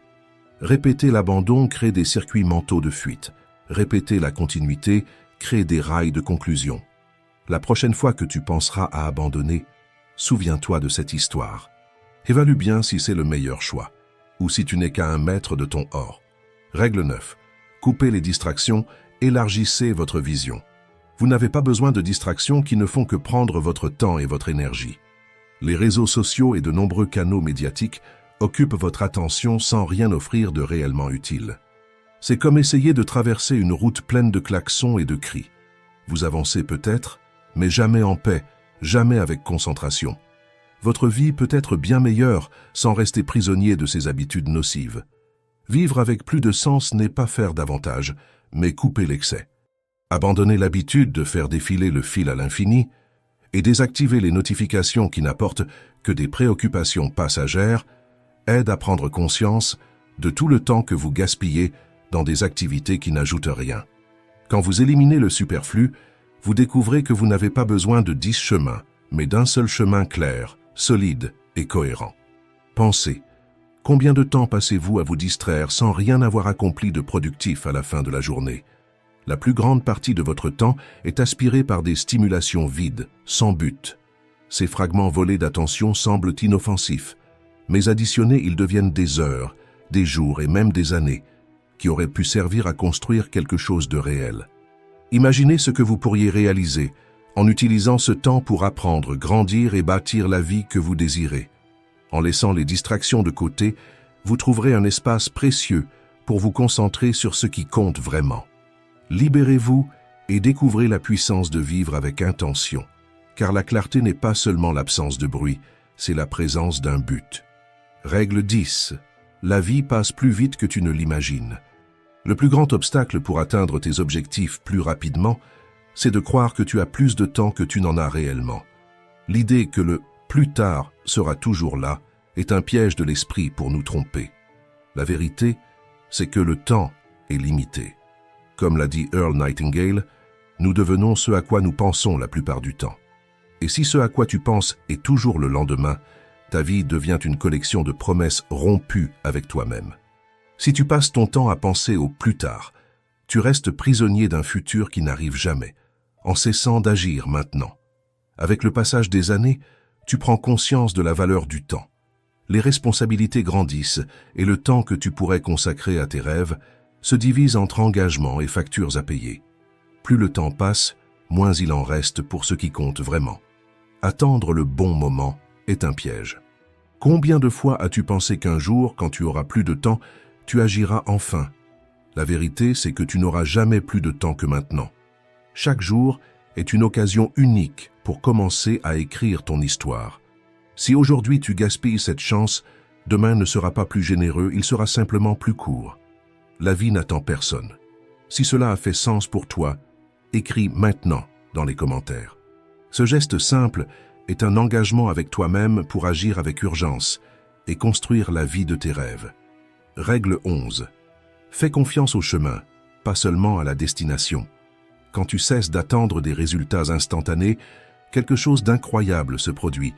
Speaker 1: Répéter l'abandon crée des circuits mentaux de fuite. Répéter la continuité crée des rails de conclusion. La prochaine fois que tu penseras à abandonner, souviens-toi de cette histoire. Évalue bien si c'est le meilleur choix, ou si tu n'es qu'à 1 mètre de ton or. Règle 9. Coupez les distractions, élargissez votre vision. Vous n'avez pas besoin de distractions qui ne font que prendre votre temps et votre énergie. Les réseaux sociaux et de nombreux canaux médiatiques occupent votre attention sans rien offrir de réellement utile. C'est comme essayer de traverser une route pleine de klaxons et de cris. Vous avancez peut-être, mais jamais en paix, jamais avec concentration. Votre vie peut être bien meilleure sans rester prisonnier de ces habitudes nocives. Vivre avec plus de sens n'est pas faire davantage, mais couper l'excès. Abandonner l'habitude de faire défiler le fil à l'infini et désactiver les notifications qui n'apportent que des préoccupations passagères aide à prendre conscience de tout le temps que vous gaspillez dans des activités qui n'ajoutent rien. Quand vous éliminez le superflu, vous découvrez que vous n'avez pas besoin de 10 chemins, mais d'un seul chemin clair, solide et cohérent. Pensez, combien de temps passez-vous à vous distraire sans rien avoir accompli de productif à la fin de la journée? La plus grande partie de votre temps est aspirée par des stimulations vides, sans but. Ces fragments volés d'attention semblent inoffensifs, mais additionnés, ils deviennent des heures, des jours et même des années, qui auraient pu servir à construire quelque chose de réel. Imaginez ce que vous pourriez réaliser en utilisant ce temps pour apprendre, grandir et bâtir la vie que vous désirez. En laissant les distractions de côté, vous trouverez un espace précieux pour vous concentrer sur ce qui compte vraiment. Libérez-vous et découvrez la puissance de vivre avec intention, car la clarté n'est pas seulement l'absence de bruit, c'est la présence d'un but. Règle 10. La vie passe plus vite que tu ne l'imagines. Le plus grand obstacle pour atteindre tes objectifs plus rapidement, c'est de croire que tu as plus de temps que tu n'en as réellement. L'idée que le « plus tard » sera toujours là est un piège de l'esprit pour nous tromper. La vérité, c'est que le temps est limité. Comme l'a dit Earl Nightingale, nous devenons ce à quoi nous pensons la plupart du temps. Et si ce à quoi tu penses est toujours le lendemain, ta vie devient une collection de promesses rompues avec toi-même. Si tu passes ton temps à penser au plus tard, tu restes prisonnier d'un futur qui n'arrive jamais, en cessant d'agir maintenant. Avec le passage des années, tu prends conscience de la valeur du temps. Les responsabilités grandissent et le temps que tu pourrais consacrer à tes rêves se divise entre engagements et factures à payer. Plus le temps passe, moins il en reste pour ce qui compte vraiment. Attendre le bon moment est un piège. Combien de fois as-tu pensé qu'un jour, quand tu auras plus de temps, tu agiras enfin? La vérité, c'est que tu n'auras jamais plus de temps que maintenant. Chaque jour est une occasion unique pour commencer à écrire ton histoire. Si aujourd'hui tu gaspilles cette chance, demain ne sera pas plus généreux, il sera simplement plus court. La vie n'attend personne. Si cela a fait sens pour toi, écris maintenant dans les commentaires. Ce geste simple est un engagement avec toi-même pour agir avec urgence et construire la vie de tes rêves. Règle 11. Fais confiance au chemin, pas seulement à la destination. Quand tu cesses d'attendre des résultats instantanés, quelque chose d'incroyable se produit.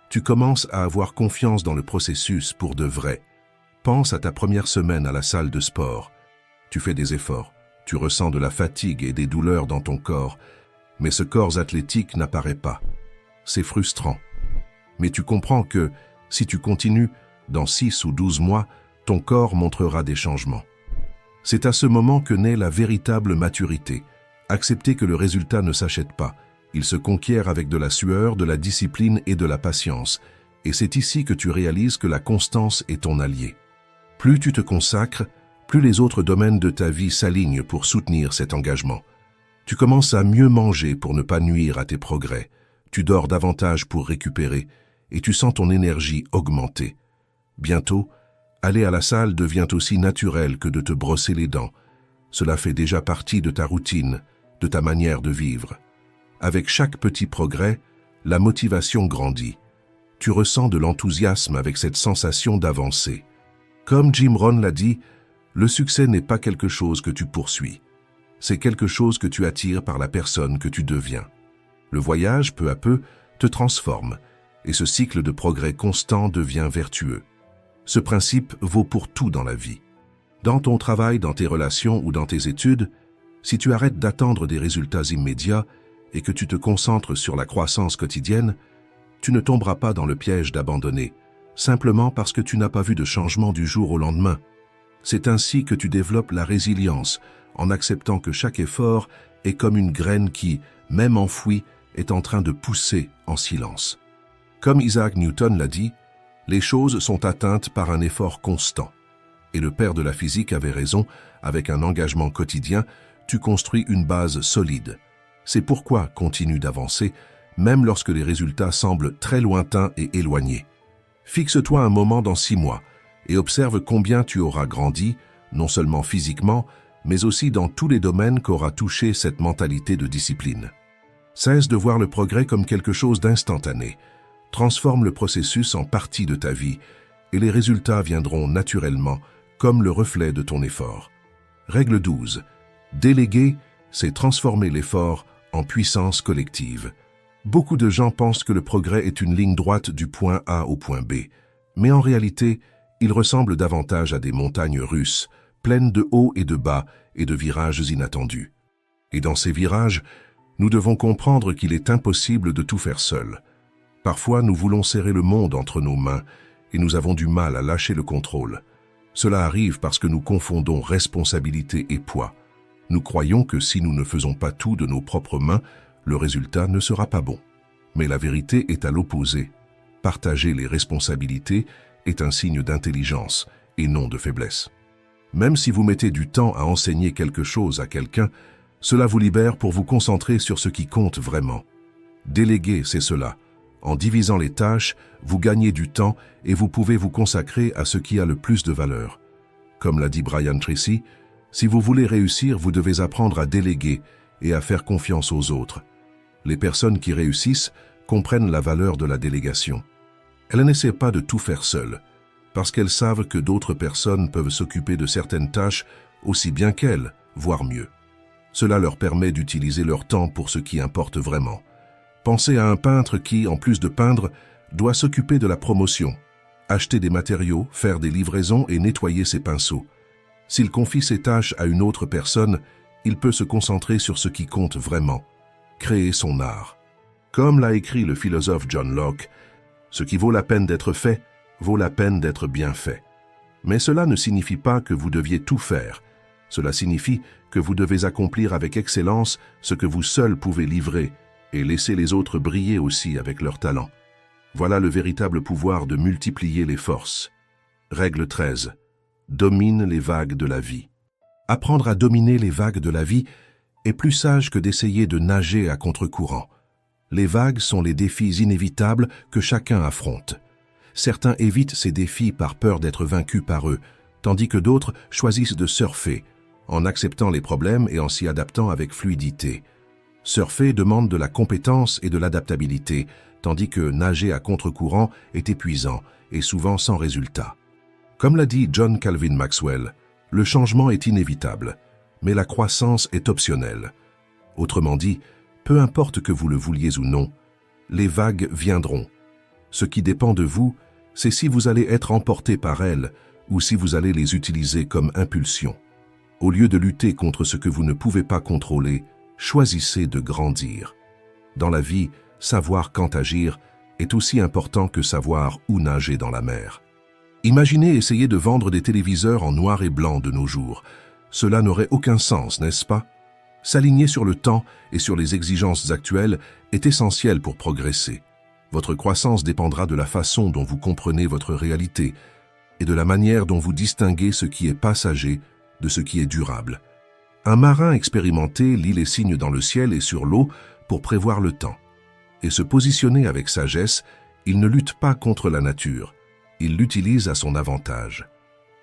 Speaker 1: Tu commences à avoir confiance dans le processus pour de vrai. Pense à ta première semaine à la salle de sport. Tu fais des efforts, tu ressens de la fatigue et des douleurs dans ton corps, mais ce corps athlétique n'apparaît pas. C'est frustrant. Mais tu comprends que, si tu continues, dans 6 ou 12 mois, ton corps montrera des changements. C'est à ce moment que naît la véritable maturité. Accepter que le résultat ne s'achète pas. Il se conquiert avec de la sueur, de la discipline et de la patience. Et c'est ici que tu réalises que la constance est ton allié. Plus tu te consacres, plus les autres domaines de ta vie s'alignent pour soutenir cet engagement. Tu commences à mieux manger pour ne pas nuire à tes progrès. Tu dors davantage pour récupérer et tu sens ton énergie augmenter. Bientôt, aller à la salle devient aussi naturel que de te brosser les dents. Cela fait déjà partie de ta routine, de ta manière de vivre. Avec chaque petit progrès, la motivation grandit. Tu ressens de l'enthousiasme avec cette sensation d'avancer. Comme Jim Rohn l'a dit, le succès n'est pas quelque chose que tu poursuis. C'est quelque chose que tu attires par la personne que tu deviens. Le voyage, peu à peu, te transforme, et ce cycle de progrès constant devient vertueux. Ce principe vaut pour tout dans la vie. Dans ton travail, dans tes relations ou dans tes études, si tu arrêtes d'attendre des résultats immédiats et que tu te concentres sur la croissance quotidienne, tu ne tomberas pas dans le piège d'abandonner, simplement parce que tu n'as pas vu de changement du jour au lendemain. C'est ainsi que tu développes la résilience, en acceptant que chaque effort est comme une graine qui, même enfouie, est en train de pousser en silence. Comme Isaac Newton l'a dit, les choses sont atteintes par un effort constant. Et le père de la physique avait raison, avec un engagement quotidien, tu construis une base solide. C'est pourquoi continue d'avancer, même lorsque les résultats semblent très lointains et éloignés. Fixe-toi un moment dans 6 mois et observe combien tu auras grandi, non seulement physiquement, mais aussi dans tous les domaines qu'aura touché cette mentalité de discipline. Cesse de voir le progrès comme quelque chose d'instantané. Transforme le processus en partie de ta vie et les résultats viendront naturellement comme le reflet de ton effort. Règle 12. Déléguer, c'est transformer l'effort en puissance collective. Beaucoup de gens pensent que le progrès est une ligne droite du point A au point B, mais en réalité, il ressemble davantage à des montagnes russes, pleines de hauts et de bas et de virages inattendus. Et dans ces virages, nous devons comprendre qu'il est impossible de tout faire seul. Parfois, nous voulons serrer le monde entre nos mains et nous avons du mal à lâcher le contrôle. Cela arrive parce que nous confondons responsabilité et poids. Nous croyons que si nous ne faisons pas tout de nos propres mains, le résultat ne sera pas bon. Mais la vérité est à l'opposé. Partager les responsabilités est un signe d'intelligence et non de faiblesse. Même si vous mettez du temps à enseigner quelque chose à quelqu'un, cela vous libère pour vous concentrer sur ce qui compte vraiment. Déléguer, c'est cela. En divisant les tâches, vous gagnez du temps et vous pouvez vous consacrer à ce qui a le plus de valeur. Comme l'a dit Brian Tracy, si vous voulez réussir, vous devez apprendre à déléguer et à faire confiance aux autres. Les personnes qui réussissent comprennent la valeur de la délégation. Elles n'essaient pas de tout faire seules, parce qu'elles savent que d'autres personnes peuvent s'occuper de certaines tâches aussi bien qu'elles, voire mieux. Cela leur permet d'utiliser leur temps pour ce qui importe vraiment. Pensez à un peintre qui, en plus de peindre, doit s'occuper de la promotion, acheter des matériaux, faire des livraisons et nettoyer ses pinceaux. S'il confie ces tâches à une autre personne, il peut se concentrer sur ce qui compte vraiment, créer son art. Comme l'a écrit le philosophe John Locke, ce qui vaut la peine d'être fait, vaut la peine d'être bien fait. Mais cela ne signifie pas que vous deviez tout faire. Cela signifie que vous devez accomplir avec excellence ce que vous seul pouvez livrer et laisser les autres briller aussi avec leur talent. Voilà le véritable pouvoir de multiplier les forces. Règle 13. Domine les vagues de la vie. Apprendre à dominer les vagues de la vie est plus sage que d'essayer de nager à contre-courant. Les vagues sont les défis inévitables que chacun affronte. Certains évitent ces défis par peur d'être vaincus par eux, tandis que d'autres choisissent de surfer, en acceptant les problèmes et en s'y adaptant avec fluidité. Surfer demande de la compétence et de l'adaptabilité, tandis que nager à contre-courant est épuisant et souvent sans résultat. Comme l'a dit John Calvin Maxwell, le changement est inévitable, mais la croissance est optionnelle. Autrement dit, peu importe que vous le vouliez ou non, les vagues viendront. Ce qui dépend de vous, c'est si vous allez être emporté par elles ou si vous allez les utiliser comme impulsion. Au lieu de lutter contre ce que vous ne pouvez pas contrôler, choisissez de grandir. Dans la vie, savoir quand agir est aussi important que savoir où nager dans la mer. Imaginez essayer de vendre des téléviseurs en noir et blanc de nos jours. Cela n'aurait aucun sens, n'est-ce pas? S'aligner sur le temps et sur les exigences actuelles est essentiel pour progresser. Votre croissance dépendra de la façon dont vous comprenez votre réalité et de la manière dont vous distinguez ce qui est passager de ce qui est durable. Un marin expérimenté lit les signes dans le ciel et sur l'eau pour prévoir le temps. Et se positionner avec sagesse, il ne lutte pas contre la nature, il l'utilise à son avantage.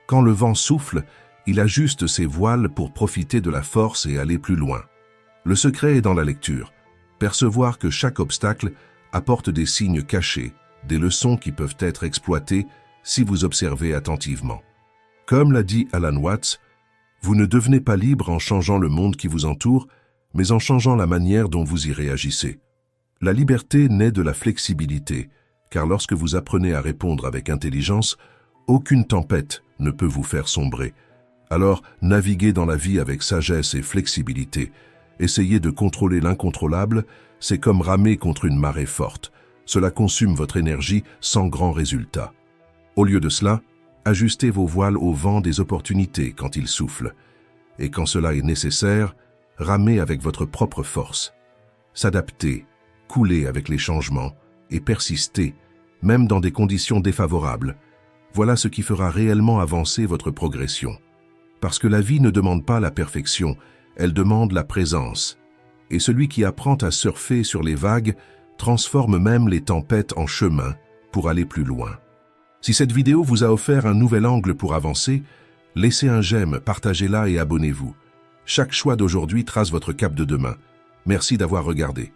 Speaker 1: Quand le vent souffle, il ajuste ses voiles pour profiter de la force et aller plus loin. Le secret est dans la lecture, percevoir que chaque obstacle apporte des signes cachés, des leçons qui peuvent être exploitées si vous observez attentivement. Comme l'a dit Alan Watts, vous ne devenez pas libre en changeant le monde qui vous entoure, mais en changeant la manière dont vous y réagissez. La liberté naît de la flexibilité, car lorsque vous apprenez à répondre avec intelligence, aucune tempête ne peut vous faire sombrer. Alors, naviguez dans la vie avec sagesse et flexibilité. Essayez de contrôler l'incontrôlable, c'est comme ramer contre une marée forte. Cela consomme votre énergie sans grand résultat. Au lieu de cela, ajustez vos voiles au vent des opportunités quand il souffle. Et quand cela est nécessaire, ramez avec votre propre force. S'adapter, couler avec les changements et persister, même dans des conditions défavorables. Voilà ce qui fera réellement avancer votre progression. Parce que la vie ne demande pas la perfection, elle demande la présence. Et celui qui apprend à surfer sur les vagues transforme même les tempêtes en chemin pour aller plus loin. Si cette vidéo vous a offert un nouvel angle pour avancer, laissez un j'aime, partagez-la et abonnez-vous. Chaque choix d'aujourd'hui trace votre cap de demain. Merci d'avoir regardé.